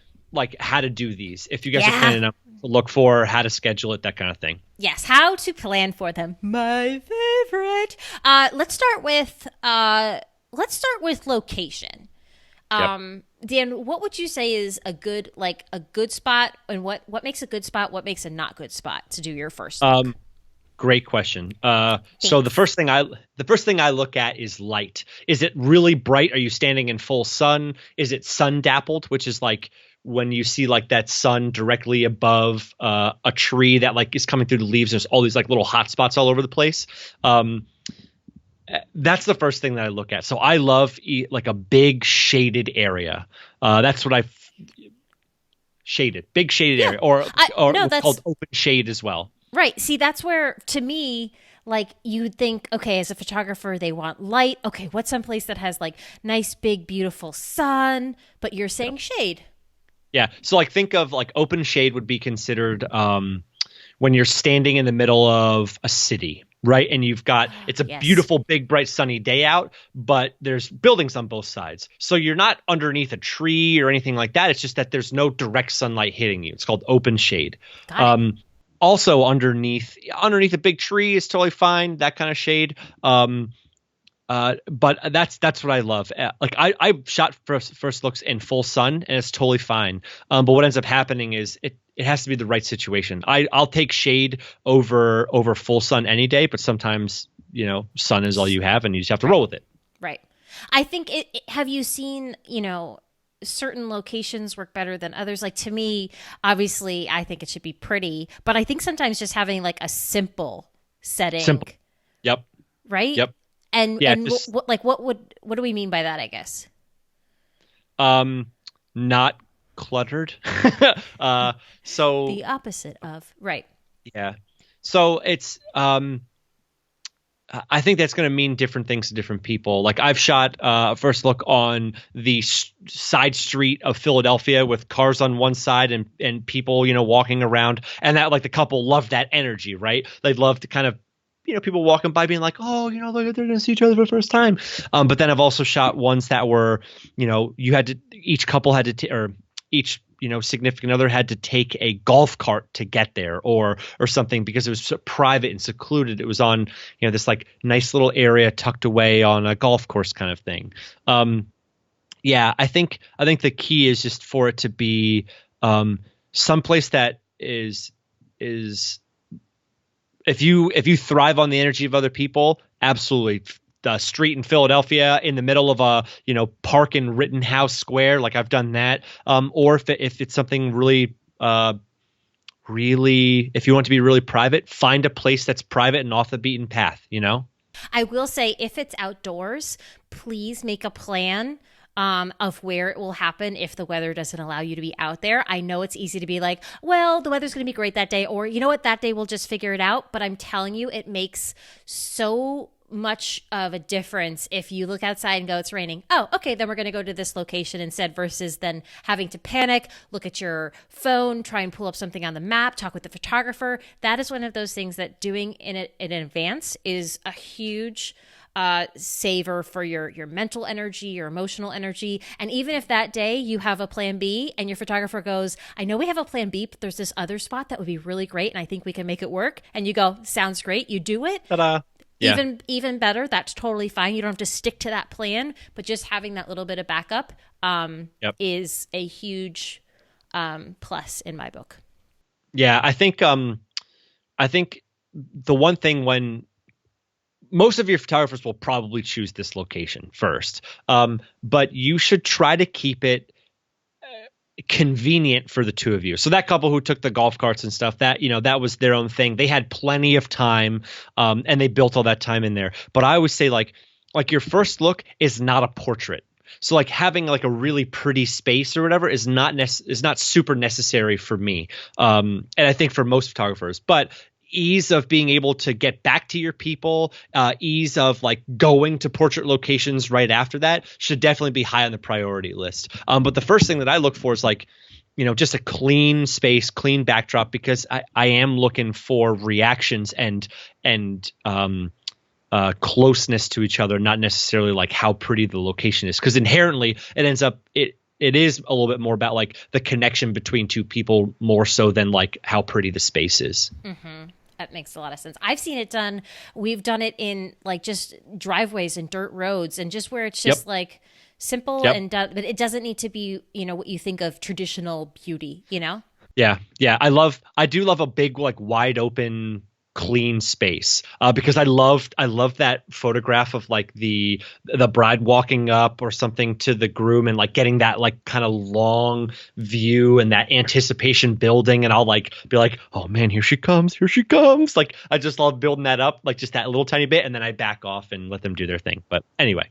Speaker 1: how to do these. If you guys are
Speaker 2: Yeah.
Speaker 1: planning to look for how to schedule it, that kind of thing.
Speaker 2: Yes, how to plan for them. My favorite. Let's start with location.
Speaker 1: Yep.
Speaker 2: Dan, what would you say is a good spot, and what makes a good spot? What makes a not good spot to do your first look?
Speaker 1: Um, Great question. So
Speaker 2: Thanks.
Speaker 1: the first thing I look at is light. Is it really bright? Are you standing in full sun? Is it sun dappled, which is like when you see like that sun directly above a tree that like is coming through the leaves. There's all these like little hot spots all over the place. Um, that's the first thing that I look at. So I love like a big shaded area. That's what shaded, big shaded
Speaker 2: Yeah.
Speaker 1: area, or
Speaker 2: I no,
Speaker 1: what's
Speaker 2: that's
Speaker 1: called open shade as well.
Speaker 2: right. See, that's where, to me, like you would think, okay, as a photographer, they want light. Okay, what's someplace that has like nice, big, beautiful sun? But you're saying shade.
Speaker 1: Yeah. So like think of like open shade would be considered when you're standing in the middle of a city, right? And you've got it's a
Speaker 2: Yes,
Speaker 1: beautiful, big, bright, sunny day out, but there's buildings on both sides. So you're not underneath a tree or anything like that. It's just that there's no direct sunlight hitting you. It's called open shade.
Speaker 2: got it.
Speaker 1: Um, Also underneath a big tree is totally fine. That kind of shade. But that's what I love. Like I shot first looks in full sun and it's totally fine. But what ends up happening is it has to be the right situation. I'll take shade over full sun any day, but sometimes sun is all you have and you just have to
Speaker 2: Right,
Speaker 1: roll with it.
Speaker 2: right. I think have you seen, certain locations work better than others? Like to me, obviously, I think it should be pretty, but I think sometimes just having like a simple setting,
Speaker 1: Simple. Yep.
Speaker 2: right?
Speaker 1: Yep. Yeah.
Speaker 2: And
Speaker 1: Just
Speaker 2: what do we mean by that? I guess.
Speaker 1: um not cluttered. uh so
Speaker 2: The opposite of right.
Speaker 1: yeah. So it's I think that's going to mean different things to different people. Like I've shot a first look on the side street of Philadelphia with cars on one side and people, walking around, and that like the couple loved that energy, right? They'd love to kind of people walking by being like, oh, they're going to see each other for the first time. But then I've also shot ones that were, each couple had to, or each significant other had to take a golf cart to get there or something because it was so private and secluded. It was on this like nice little area tucked away on a golf course kind of thing. Yeah, I think the key is just for it to be someplace that is if you thrive on the energy of other people, absolutely. The street in Philadelphia in the middle of a park in Rittenhouse Square, like I've done that. Or if it's something really if you want to be really private, find a place that's private and off the beaten path.
Speaker 2: I will say, if it's outdoors, please make a plan of where it will happen if the weather doesn't allow you to be out there. I know it's easy to be like, well, the weather's going to be great that day, or you know what, that day we'll just figure it out. But I'm telling you, it makes so much of a difference if you look outside and go, it's raining. Oh, okay, then we're going to go to this location instead, versus then having to panic, look at your phone, try and pull up something on the map, talk with the photographer. That is one of those things that doing in advance is a huge saver for your mental energy, your emotional energy. And even if that day you have a plan B and your photographer goes, I know we have a plan B, but there's this other spot that would be really great and I think we can make it work. And you go, sounds great. You do it.
Speaker 1: Ta-da. Yeah.
Speaker 2: Even better. That's totally fine. You don't have to stick to that plan, but just having that little bit of backup
Speaker 1: Yep.
Speaker 2: is a huge plus in my book.
Speaker 1: Yeah. I think the one thing when most of your photographers will probably choose this location first. But you should try to keep it convenient for the two of you. So that couple who took the golf carts and stuff, that was their own thing. They had plenty of time, and they built all that time in there. But I always say like your first look is not a portrait. So like having like a really pretty space or whatever is not super necessary for me. And I think for most photographers, but ease of being able to get back to your people, ease of like going to portrait locations right after that should definitely be high on the priority list. But the first thing that I look for is like, just a clean space, clean backdrop, because I am looking for reactions and closeness to each other, not necessarily like how pretty the location is, because inherently it ends up it is a little bit more about like the connection between two people more so than like how pretty the space is.
Speaker 2: Mm-hmm. That makes a lot of sense. I've seen it done. We've done it in like just driveways and dirt roads and just where it's just like simple and done, but it doesn't need to be, what you think of traditional beauty,
Speaker 1: Yeah. Yeah. I do love a big, like wide open, clean space because I loved that photograph of like the bride walking up or something to the groom and like getting that like kind of long view and that anticipation building, and I'll like be like, oh man, here she comes, like I just love building that up, like just that little tiny bit, and then I back off and let them do their thing. But anyway.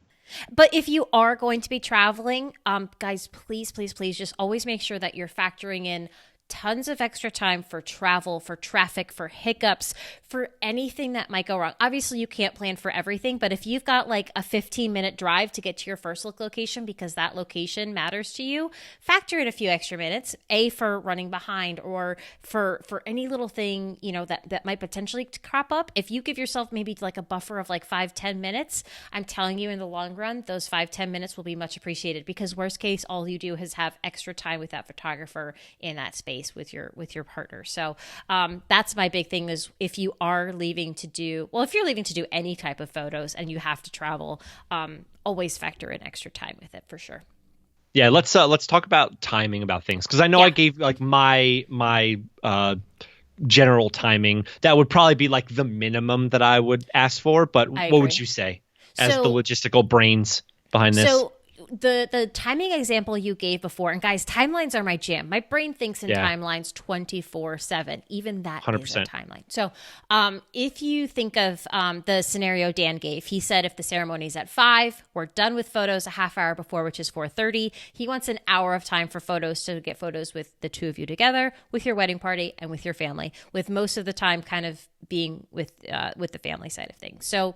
Speaker 2: But if you are going to be traveling, guys, please just always make sure that you're factoring in tons of extra time for travel, for traffic, for hiccups, for anything that might go wrong. Obviously, you can't plan for everything, but if you've got like a 15-minute drive to get to your first look location because that location matters to you, factor in a few extra minutes, for running behind or for any little thing, that might potentially crop up. If you give yourself maybe like a buffer of like 5-10 minutes, I'm telling you in the long run, those 5-10 minutes will be much appreciated, because worst case, all you do is have extra time with that photographer in that space with your partner. So that's my big thing, is if you're leaving to do any type of photos and you have to travel, always factor in extra time with it for sure.
Speaker 1: Yeah, let's talk about timing about things, because I know I gave like my general timing that would probably be like the minimum that I would ask for, but what would you say as the logistical brains behind this?
Speaker 2: So the timing example you gave before, and guys, timelines are my jam. My brain thinks in timelines 24/7. Even that 100%. Is a timeline. So if you think of the scenario Dan gave, he said if the ceremony is at 5, we're done with photos a half hour before, which is 4:30. He wants an hour of time for photos, to get photos with the two of you together, with your wedding party and with your family, with most of the time kind of being with the family side of things. So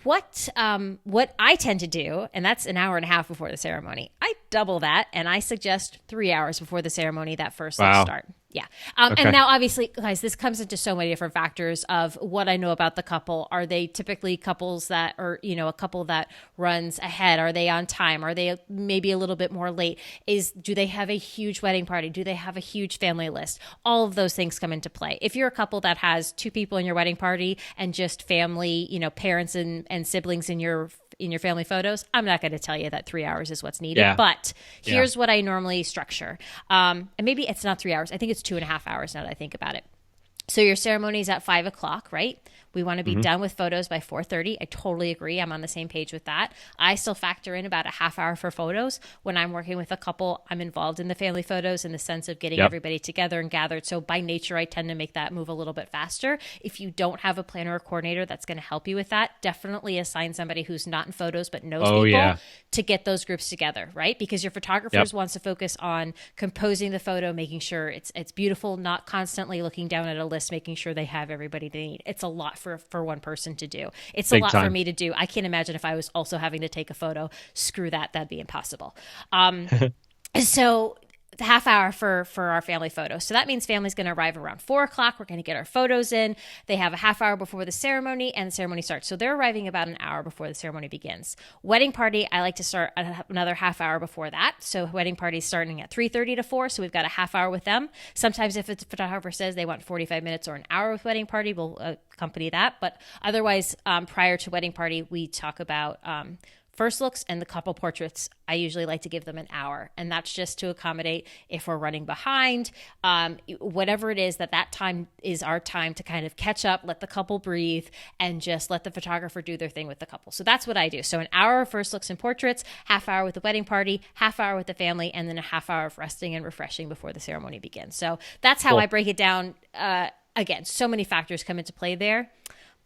Speaker 2: what I tend to do, and that's an hour and a half before the ceremony, I double that, and I suggest 3 hours before the ceremony, that first start. Yeah. Okay. And now, obviously, guys, this comes into so many different factors of what I know about the couple. Are they typically couples that are, a couple that runs ahead? Are they on time? Are they maybe a little bit more late? Do they have a huge wedding party? Do they have a huge family list? All of those things come into play. If you're a couple that has 2 people in your wedding party and just family, parents and siblings in your family photos, I'm not going to tell you that 3 hours is what's needed, but here's what I normally structure. And maybe it's not 3 hours. I think it's 2.5 hours now that I think about it. So your ceremony is at 5 o'clock, right? We want to be done with photos by 4:30. I totally agree. I'm on the same page with that. I still factor in about a half hour for photos. When I'm working with a couple, I'm involved in the family photos in the sense of getting everybody together and gathered. So by nature, I tend to make that move a little bit faster. If you don't have a planner or coordinator that's going to help you with that, definitely assign somebody who's not in photos but knows people to get those groups together, right? Because your photographers wants to focus on composing the photo, making sure it's beautiful, not constantly looking down at a list, making sure they have everybody they need. It's a lot for one person to do. It's a lot for me to do. I can't imagine if I was also having to take a photo. Screw that. That'd be impossible. So the half hour for our family photos. So that means family's going to arrive around 4 o'clock. We're going to get our photos in. They have a half hour before the ceremony, and the ceremony starts. So they're arriving about an hour before the ceremony begins. Wedding party, I like to start another half hour before that. So wedding party is starting at 3:30 to 4. So we've got a half hour with them. Sometimes if the photographer says they want 45 minutes or an hour with wedding party, we'll accompany that. But otherwise, prior to wedding party, we talk about first looks and the couple portraits. I usually like to give them an hour, and that's just to accommodate if we're running behind, whatever it is, that time is our time to kind of catch up, let the couple breathe, and just let the photographer do their thing with the couple. So that's what I do. So an hour of first looks and portraits, half hour with the wedding party, half hour with the family, and then a half hour of resting and refreshing before the ceremony begins. So that's how I break it down. Again, so many factors come into play there.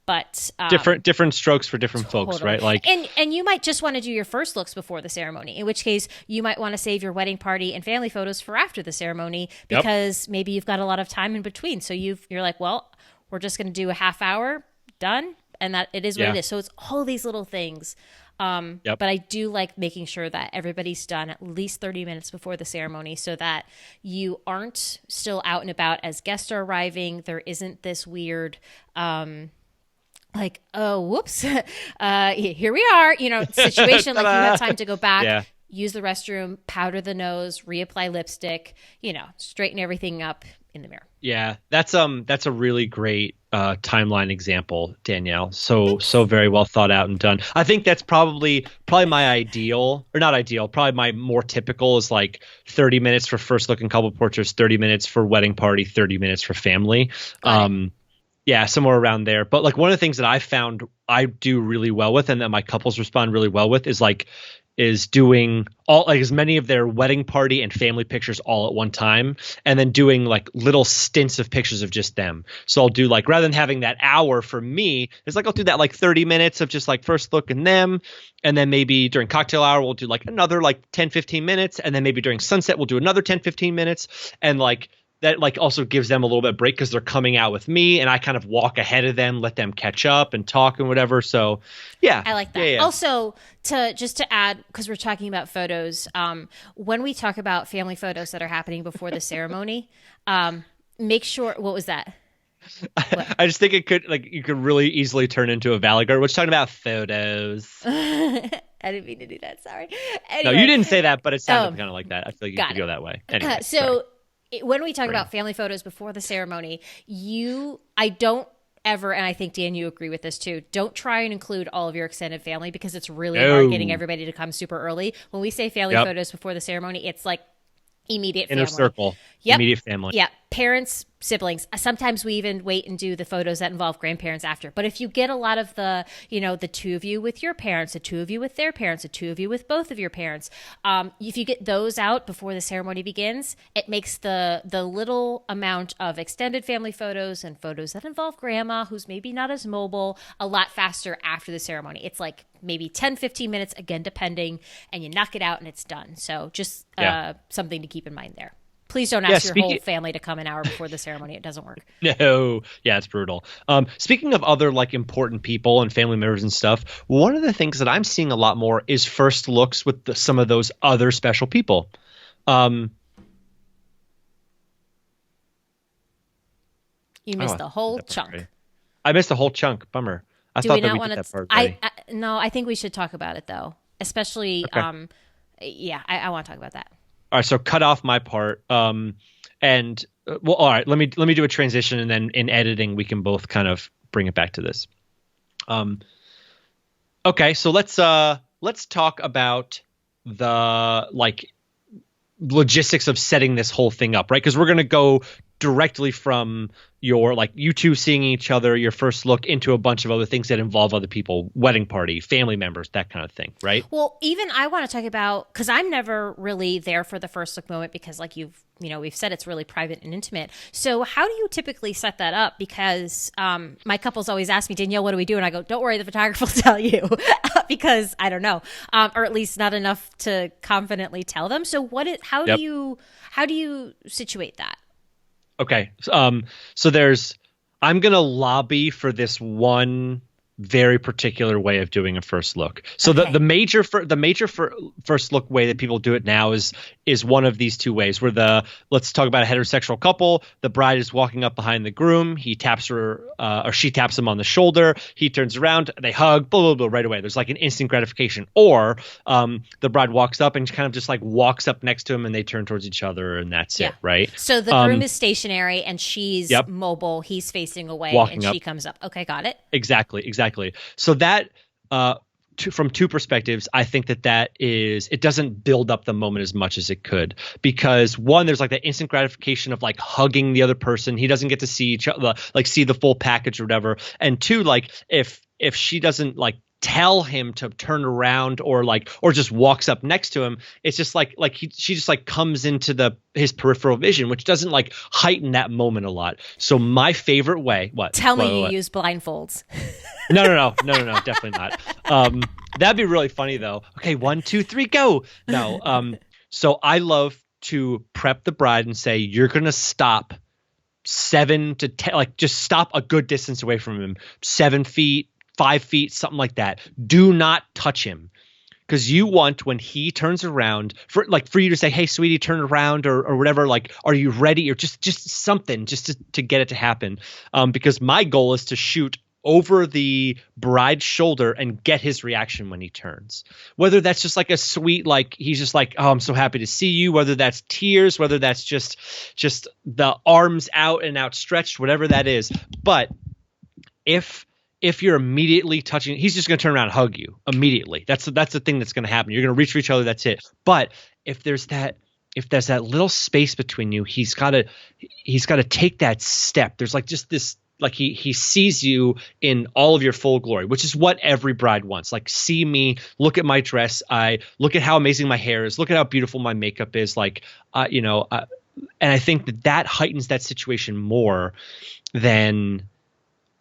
Speaker 2: But different strokes for different folks, right? Like, and you might just want to do your first looks before the ceremony, in which case you might want to save your wedding party and family photos for after the ceremony, because maybe you've got a lot of time in between. So you're like, well, we're just going to do a half hour, done, and that it is what it is. So it's all these little things. But I do like making sure that everybody's done at least 30 minutes before the ceremony, so that you aren't still out and about as guests are arriving. There isn't this weird like, oh, whoops, here we are, situation like you have time to go back,
Speaker 1: Yeah.
Speaker 2: use the restroom, powder the nose, reapply lipstick, straighten everything up in the mirror.
Speaker 1: Yeah, that's a really great timeline example, Danielle. So very well thought out and done. I think that's probably my ideal, or not ideal, probably my more typical is like 30 minutes for first look and couple portraits, 30 minutes for wedding party, 30 minutes for family. Yeah, somewhere around there. But like one of the things that I found I do really well with and that my couples respond really well with is doing all like as many of their wedding party and family pictures all at one time, and then doing like little stints of pictures of just them. So I'll do like, rather than having that hour for me, it's like I'll do that like 30 minutes of just like first look and them, and then maybe during cocktail hour we'll do like another like 10-15 minutes, and then maybe during sunset we'll do another 10-15 minutes, and like that like also gives them a little bit of break because they're coming out with me and I kind of walk ahead of them, let them catch up and talk and whatever. So yeah,
Speaker 2: I like that.
Speaker 1: Yeah.
Speaker 2: Also, to add, because we're talking about photos, when we talk about family photos that are happening before the ceremony, make sure, what was that? What?
Speaker 1: I just think you could really easily turn into a Valley Girl. We're just talking about photos.
Speaker 2: I didn't mean to do that. Sorry.
Speaker 1: No,
Speaker 2: Anyway.
Speaker 1: you didn't say that, but it sounded kind of like that. I feel like you could go that way. Anyway,
Speaker 2: when we talk about family photos before the ceremony, I don't ever, and I think, Dan, you agree with this too, don't try and include all of your extended family because it's really hard getting everybody to come super early. When we say family photos before the ceremony, it's like immediate family.
Speaker 1: Inner circle.
Speaker 2: Yep.
Speaker 1: Immediate family.
Speaker 2: Yeah. Parents, siblings. Sometimes we even wait and do the photos that involve grandparents after. But if you get a lot of the, the two of you with your parents, the two of you with their parents, the two of you with both of your parents, if you get those out before the ceremony begins, it makes the little amount of extended family photos and photos that involve grandma, who's maybe not as mobile, a lot faster after the ceremony. It's like maybe 10-15 minutes, again, depending, and you knock it out and it's done. So just something to keep in mind there. Please don't ask your whole family to come an hour before the ceremony. It doesn't work.
Speaker 1: No. Yeah, it's brutal. Speaking of other like important people and family members and stuff, one of the things that I'm seeing a lot more is first looks with some of those other special people.
Speaker 2: You missed the whole chunk.
Speaker 1: Right. I missed the whole chunk. Bummer. I
Speaker 2: Do
Speaker 1: thought
Speaker 2: we
Speaker 1: that
Speaker 2: not
Speaker 1: we
Speaker 2: want
Speaker 1: did that part
Speaker 2: to? No, I think we should talk about it though. Especially,
Speaker 1: okay.
Speaker 2: I want to talk about that.
Speaker 1: All right, so cut off my part. All right, let me do a transition, and then in editing we can both kind of bring it back to this. Okay, so let's talk about the like logistics of setting this whole thing up, right? Because we're gonna go directly from your like you two seeing each other, your first look, into a bunch of other things that involve other people, wedding party, family members, that kind of thing, right?
Speaker 2: Well, even I want to talk about, because I'm never really there for the first look moment because like we've said it's really private and intimate. So how do you typically set that up? Because my couples always ask me, Danielle, what do we do? And I go, don't worry, the photographer will tell you because I don't know, or at least not enough to confidently tell them. So how do you situate that?
Speaker 1: Okay. So I'm going to lobby for this one very particular way of doing a first look. So the major first look way that people do it now is one of these two ways where let's talk about a heterosexual couple. The bride is walking up behind the groom. He taps her or she taps him on the shoulder. He turns around, they hug, blah, blah, blah, right away. There's like an instant gratification. Or the bride walks up and kind of just like walks up next to him and they turn towards each other and that's it, right?
Speaker 2: So the groom is stationary and she's mobile. He's facing away and she comes up. Okay, got it.
Speaker 1: Exactly. So that from two perspectives, I think it doesn't build up the moment as much as it could, because one, there's like that instant gratification of like hugging the other person. He doesn't get to see each other, like see the full package or whatever. And two, like if she doesn't like tell him to turn around or just walks up next to him, it's just she just like comes into his peripheral vision, which doesn't like heighten that moment a lot. So my favorite way,
Speaker 2: Tell me you use blindfolds.
Speaker 1: No, definitely not. That'd be really funny though. Okay, 1, 2, 3, go. No. So I love to prep the bride and say, you're gonna stop 7 to 10, like just stop a good distance away from him, 7 feet, 5 feet, something like that. Do not touch him. Because you want, when he turns around, for you to say, hey, sweetie, turn around or whatever, like, are you ready? Or just something just to get it to happen. Because my goal is to shoot over the bride's shoulder and get his reaction when he turns. Whether that's just like a sweet, like he's just like, oh, I'm so happy to see you. Whether that's tears, whether that's just the arms out and outstretched, whatever that is. But if you're immediately touching, he's just going to turn around and hug you immediately. That's the thing that's going to happen. You're going to reach for each other. That's it. But if there's that little space between you, he's got to take that step. There's like just this, like he sees you in all of your full glory, which is what every bride wants. Like, see me, look at my dress. Look at how amazing my hair is. Look at how beautiful my makeup is. Like, and I think that heightens that situation more than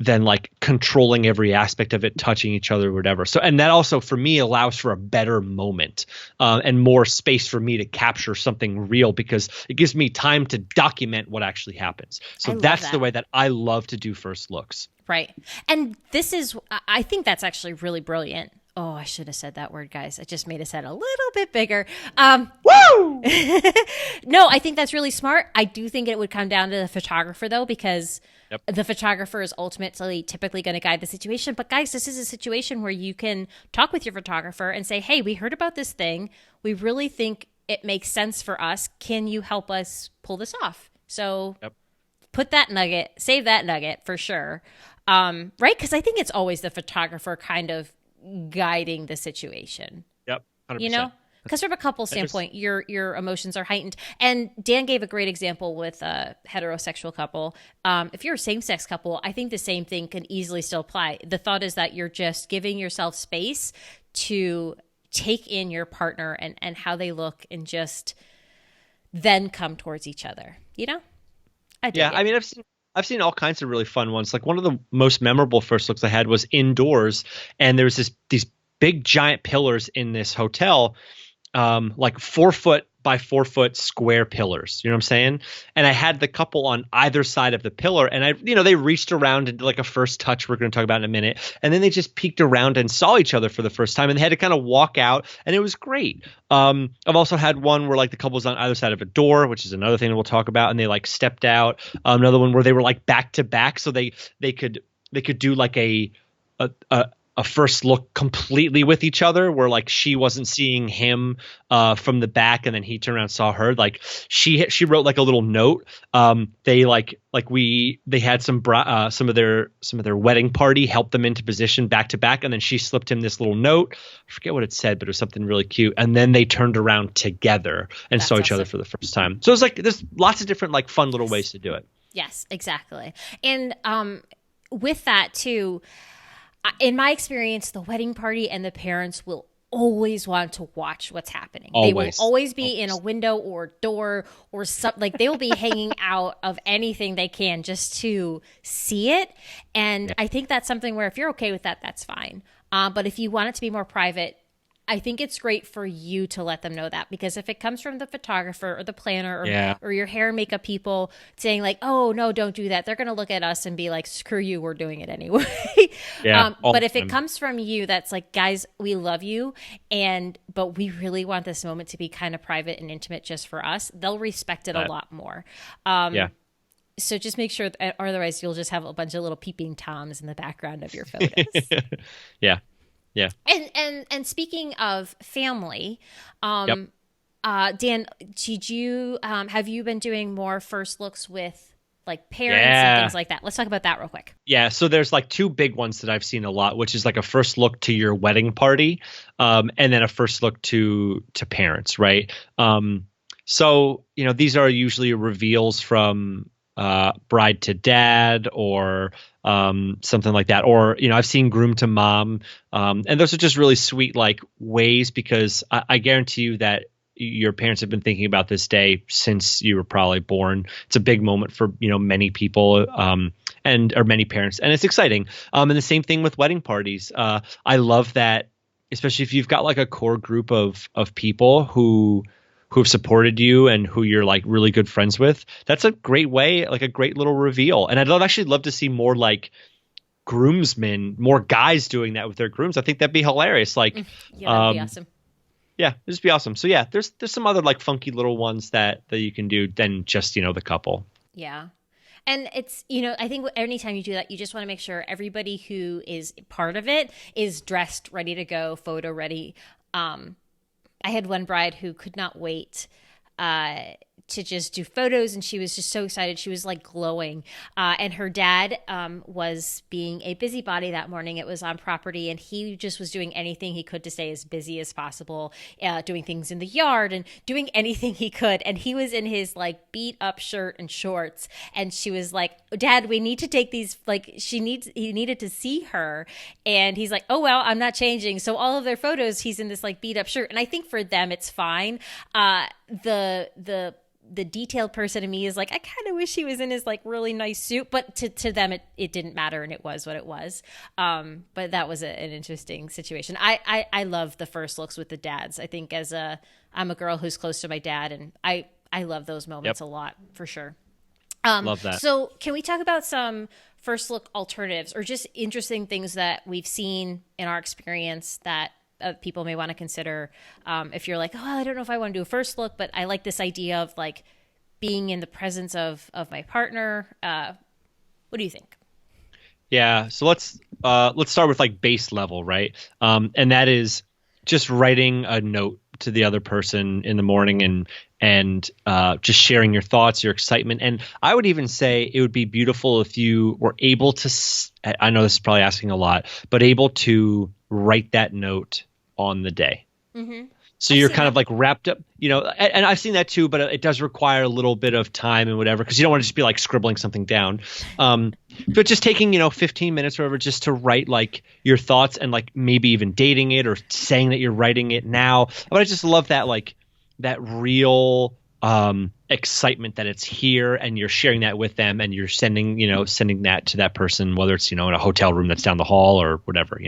Speaker 1: like controlling every aspect of it, touching each other or whatever. So, and that also for me allows for a better moment and more space for me to capture something real, because it gives me time to document what actually happens. So that's the way that I love to do first looks. Right.
Speaker 2: And I think that's actually really brilliant. Oh, I should have said that word, guys. I just made his head a little bit bigger.
Speaker 1: Woo!
Speaker 2: No, I think that's really smart. I do think it would come down to the photographer, though, because the photographer is ultimately typically going to guide the situation. But guys, this is a situation where you can talk with your photographer and say, hey, we heard about this thing. We really think it makes sense for us. Can you help us pull this off? So put that nugget, save that nugget for sure. Right? Because I think it's always the photographer kind of guiding the situation.
Speaker 1: Yep. 100%.
Speaker 2: You know? Because from a couple standpoint, your emotions are heightened. And Dan gave a great example with a heterosexual couple. If you're a same-sex couple, I think the same thing can easily still apply. The thought is that you're just giving yourself space to take in your partner and how they look, and just then come towards each other. You know?
Speaker 1: I mean, I've seen all kinds of really fun ones. Like, one of the most memorable first looks I had was indoors, and there was these big giant pillars in this hotel. Like 4 foot by 4 foot square pillars, you know what I'm saying? And I had the couple on either side of the pillar, and they reached around and did like a first touch we're going to talk about in a minute. And then they just peeked around and saw each other for the first time, and they had to kind of walk out, and it was great. I've also had one where like the couple's on either side of a door, which is another thing that we'll talk about. And they like stepped out. Another one where they were like back to back. So they could do like a first look completely with each other, where like she wasn't seeing him from the back, and then he turned around and saw her. Like she wrote like a little note. They they had some of their wedding party help them into position back to back, and then she slipped him this little note. I forget what it said, but it was something really cute. And then they turned around together and saw each other for the first time. So it's like there's lots of different like fun little ways to do it.
Speaker 2: Yes, exactly. And with that too, in my experience, the wedding party and the parents will always want to watch what's happening. They will always be in a window or door or something. Like, they will be hanging out of anything they can just to see it. And I think that's something where if you're okay with that, that's fine. But if you want it to be more private, I think it's great for you to let them know that, because if it comes from the photographer or the planner or your hair and makeup people saying like, oh, no, don't do that, they're going to look at us and be like, screw you, we're doing it anyway. But if it comes from you, that's like, guys, we love you, but we really want this moment to be kind of private and intimate just for us, they'll respect it a lot more. So just make sure, or otherwise you'll just have a bunch of little peeping Toms in the background of your photos.
Speaker 1: Yeah.
Speaker 2: And speaking of family, Dan, did you have you been doing more first looks with like parents and things like that? Let's talk about that real quick.
Speaker 1: Yeah, so there's like two big ones that I've seen a lot, which is like a first look to your wedding party, and then a first look to parents, right? So these are usually reveals from bride to dad or something like that, or I've seen groom to mom, and those are just really sweet like ways, because I guarantee you that your parents have been thinking about this day since you were probably born. It's a big moment for many people or many parents, and it's exciting. And the same thing with wedding parties. I love that, especially if you've got like a core group of people who've supported you and who you're like really good friends with. That's a great way, like a great little reveal. And I'd actually love to see more like groomsmen, more guys doing that with their grooms. I think that'd be hilarious. Like,
Speaker 2: that'd be awesome.
Speaker 1: Yeah, it'd just be awesome. So yeah, there's some other like funky little ones that you can do than just, the couple.
Speaker 2: Yeah. And it's, I think anytime you do that, you just want to make sure everybody who is part of it is dressed, ready to go, photo ready. I had one bride who could not wait to just do photos, and she was just so excited. She was like glowing. And her dad was being a busybody that morning. It was on property, and he just was doing anything he could to stay as busy as possible, doing things in the yard and doing anything he could. And he was in his like beat up shirt and shorts, and she was like, "Dad, we need to take these." Like he needed to see her, and he's like, "Oh well, I'm not changing." So all of their photos, he's in this like beat up shirt, and I think for them it's fine. The detailed person in me is like, I kind of wish he was in his like really nice suit, but to them it didn't matter, and it was what it was. But that was an interesting situation. I love the first looks with the dads. I think I'm a girl who's close to my dad, and I love those moments a lot, for sure.
Speaker 1: Love that.
Speaker 2: So can we talk about some first look alternatives, or just interesting things that we've seen in our experience that people may want to consider, if you're like, oh, I don't know if I want to do a first look, but I like this idea of like being in the presence of my partner. What do you think?
Speaker 1: Yeah, so let's start with like base level, right? And that is just writing a note to the other person in the morning and just sharing your thoughts, your excitement. And I would even say it would be beautiful if you were able to, I know this is probably asking a lot, but able to write that note on the day. Mm-hmm. So you're kind of like wrapped up, and I've seen that too, but it does require a little bit of time and whatever, because you don't want to just be like scribbling something down. But just taking, 15 minutes or whatever, just to write like your thoughts and like maybe even dating it or saying that you're writing it now. But I just love that, like that real excitement that it's here, and you're sharing that with them, and you're sending that to that person, whether it's, in a hotel room that's down the hall or whatever,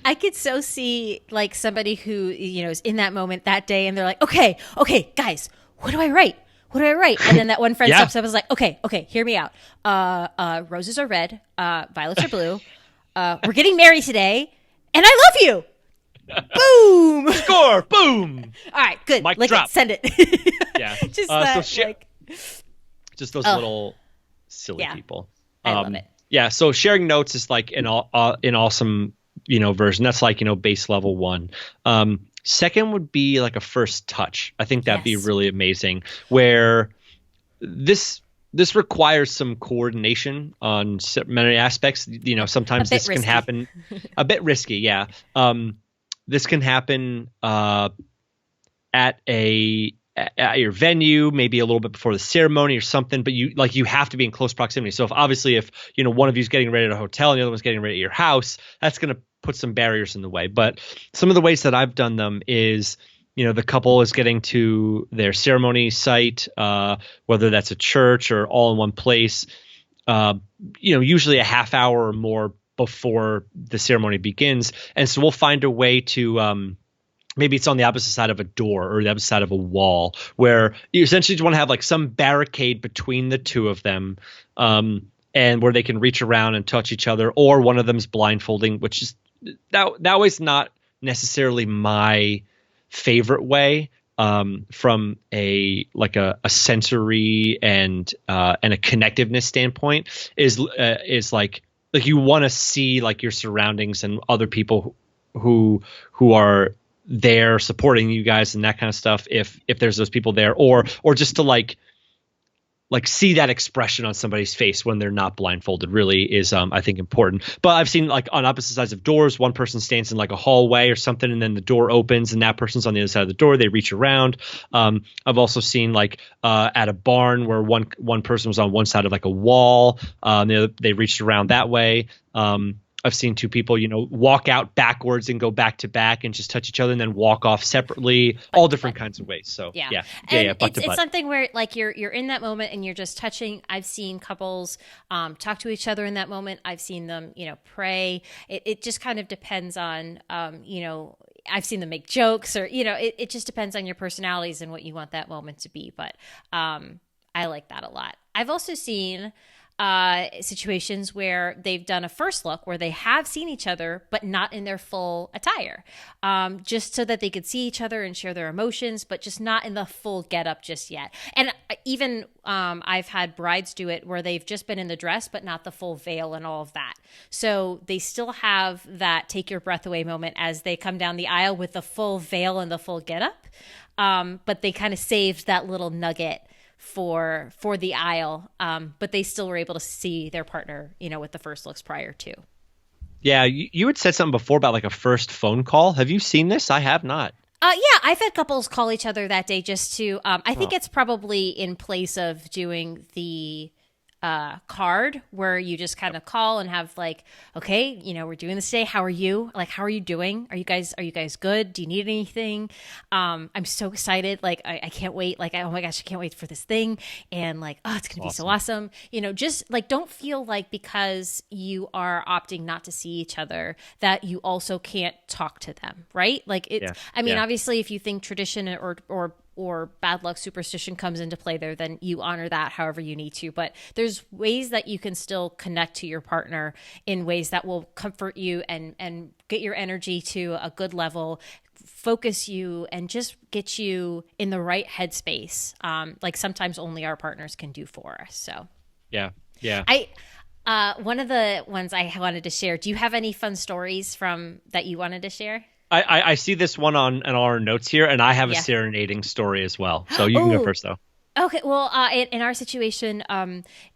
Speaker 2: I could so see like somebody who, is in that moment that day, and they're like, okay, guys, what do I write? What do I write? And then that one friend steps up and is like, okay, hear me out. Roses are red, violets are blue. We're getting married today, and I love you. Boom!
Speaker 1: Score! Boom!
Speaker 2: All right, good.
Speaker 1: Mic
Speaker 2: Lick
Speaker 1: drop.
Speaker 2: it. Send it.
Speaker 1: Yeah.
Speaker 2: Just that,
Speaker 1: just those little silly people.
Speaker 2: I love it.
Speaker 1: Yeah. So sharing notes is like an awesome, version. That's like, base level one. Second would be like a first touch. I think that'd be really amazing, where this requires some coordination on many aspects. Sometimes this can happen a bit risky. Yeah. This can happen at your venue, maybe a little bit before the ceremony or something, but you have to be in close proximity. So if one of you is getting ready at a hotel and the other one's getting ready at your house, that's going to put some barriers in the way. But some of the ways that I've done them is, the couple is getting to their ceremony site, whether that's a church or all in one place, usually a half hour or more before the ceremony begins. And so we'll find a way to, maybe it's on the opposite side of a door or the opposite side of a wall, where you essentially just want to have like some barricade between the two of them, and where they can reach around and touch each other, or one of them's blindfolding, which is that way's not necessarily my favorite way, from a sensory and a connectiveness standpoint, is like you want to see like your surroundings and other people who are there supporting you guys and that kind of stuff, if there's those people there, or just to like see that expression on somebody's face when they're not blindfolded really is I think important. But I've seen like on opposite sides of doors, one person stands in like a hallway or something, and then the door opens and that person's on the other side of the door, they reach around. I've also seen like at a barn where one person was on one side of like a wall, they reached around that way. I've seen two people, walk out backwards and go back to back and just touch each other and then walk off separately, all different kinds of ways. So yeah.
Speaker 2: It's something where like you're in that moment and you're just touching. I've seen couples talk to each other in that moment. I've seen them, pray. It just kind of depends on, I've seen them make jokes, or, it just depends on your personalities and what you want that moment to be. But I like that a lot. I've also seen situations where they've done a first look where they have seen each other, but not in their full attire, just so that they could see each other and share their emotions, but just not in the full getup just yet. And even I've had brides do it where they've just been in the dress, but not the full veil and all of that. So they still have that take your breath away moment as they come down the aisle with the full veil and the full getup. But they kind of saved that little nugget for the aisle, but they still were able to see their partner, with the first looks prior to.
Speaker 1: Yeah, you had said something before about like a first phone call. Have you seen this? I have not.
Speaker 2: Yeah, I've had couples call each other that day just to. I think it's probably in place of doing the card where you just kind of call and have like, okay, we're doing this today. How are you? Like, how are you doing? Are you guys good? Do you need anything? I'm so excited. Like, I can't wait. Like, oh my gosh, I can't wait for this thing. And like, oh, it's going to be so awesome. Just like, don't feel like because you are opting not to see each other that you also can't talk to them. Right. Like obviously if you think tradition or bad luck superstition comes into play there, then you honor that however you need to. But there's ways that you can still connect to your partner in ways that will comfort you and get your energy to a good level, focus you, and just get you in the right headspace. Like sometimes only our partners can do for us. So
Speaker 1: yeah.
Speaker 2: One of the ones I wanted to share. Do you have any fun stories from that you wanted to share?
Speaker 1: I see this one on our notes here, and I have a serenading story as well. So you can go first, though.
Speaker 2: Okay. Well, in our situation,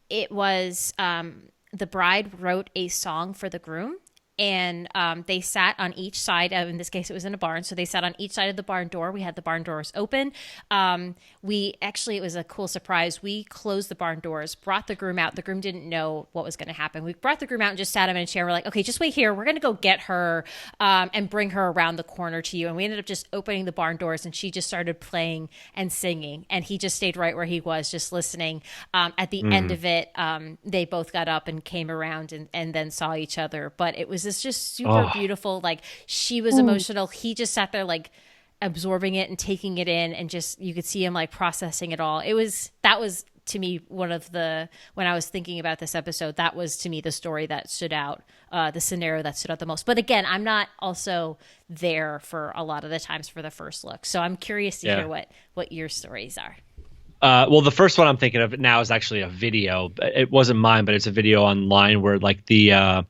Speaker 2: it was the bride wrote a song for the groom, and they sat on each side of, in this case, it was in a barn. So they sat on each side of the barn door. We had the barn doors open. It was a cool surprise. We closed the barn doors, brought the groom out. The groom didn't know what was going to happen. We brought the groom out and just sat him in a chair. We're like, okay, just wait here. We're going to go get her and bring her around the corner to you. And we ended up just opening the barn doors, and she just started playing and singing. And he just stayed right where he was, just listening. At the end of it, they both got up and came around and then saw each other. But it was just super beautiful. Like, she was emotional. He just sat there like absorbing it and taking it in, and just you could see him like processing it all. That was to me one of the, when I was thinking about this episode, that was to me the story that stood out, the scenario that stood out the most. But again, I'm not also there for a lot of the times for the first look, so I'm curious to hear what your stories are.
Speaker 1: Well, the first one I'm thinking of now is actually a video. It wasn't mine, but it's a video online where like the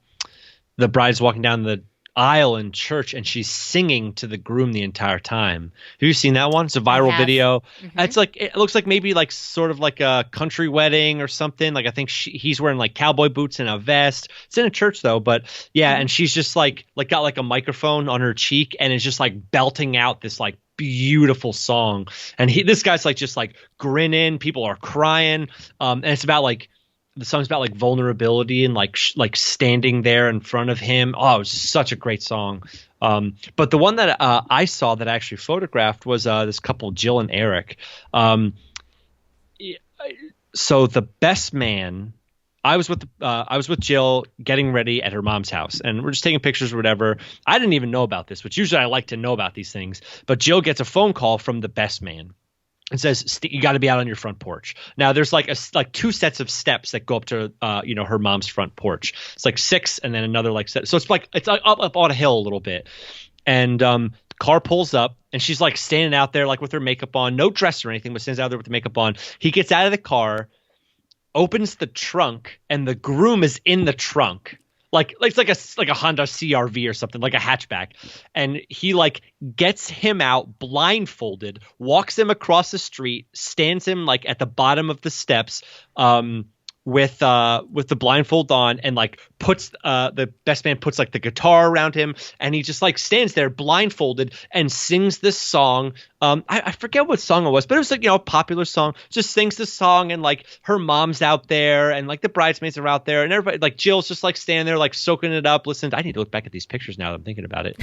Speaker 1: bride's walking down the aisle in church and she's singing to the groom the entire time. Have you seen that one? It's a viral video. Mm-hmm. It's like, it looks like maybe like sort of like a country wedding or something. Like I think he's wearing like cowboy boots and a vest. It's in a church though, but yeah. Mm-hmm. And she's just like got like a microphone on her cheek and is just like belting out this like beautiful song. And this guy's like just like grinning. People are crying. And it's about like, the song's about like vulnerability and like standing there in front of him. Oh, it was such a great song. But the one that I saw that I actually photographed was this couple, Jill and Eric. So the best man, I was with Jill getting ready at her mom's house, and we're just taking pictures or whatever. I didn't even know about this, which usually I like to know about these things. But Jill gets a phone call from the best man. It says you got to be out on your front porch. Now there's like two sets of steps that go up to her mom's front porch. It's like 6 and then another like set. So it's up on a hill a little bit. And car pulls up and she's like standing out there like with her makeup on, no dress or anything, but stands out there with the makeup on. He gets out of the car, opens the trunk, and the groom is in the trunk. Like it's like a Honda CR-V or something, like a hatchback. And he like gets him out blindfolded, walks him across the street, stands him like at the bottom of the steps with the blindfold on, and like puts the best man puts like the guitar around him, and he just like stands there blindfolded and sings this song. I forget what song it was, but it was like, a popular song. Just sings the song, and like her mom's out there, and like the bridesmaids are out there, and everybody, like Jill's just like standing there like soaking it up. Listen, I need to look back at these pictures now that I'm thinking about it.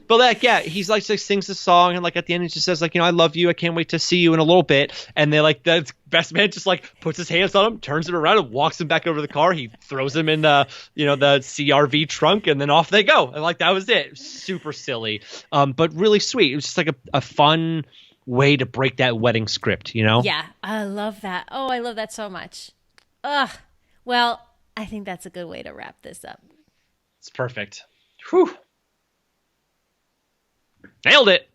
Speaker 1: But like, yeah, he's like sings the song, and like at the end he just says like, I love you, I can't wait to see you in a little bit. And they like, the best man just like puts his hands on him, turns him around, and walks him back over to the car. He throws him in the the CR-V trunk, and then off they go. And like that was it. Super silly, but really sweet. It was just like a fun way to break that wedding script,
Speaker 2: Yeah, I love that. Oh, I love that so much. Ugh. Well, I think that's a good way to wrap this up.
Speaker 1: It's perfect. Whew. Nailed it.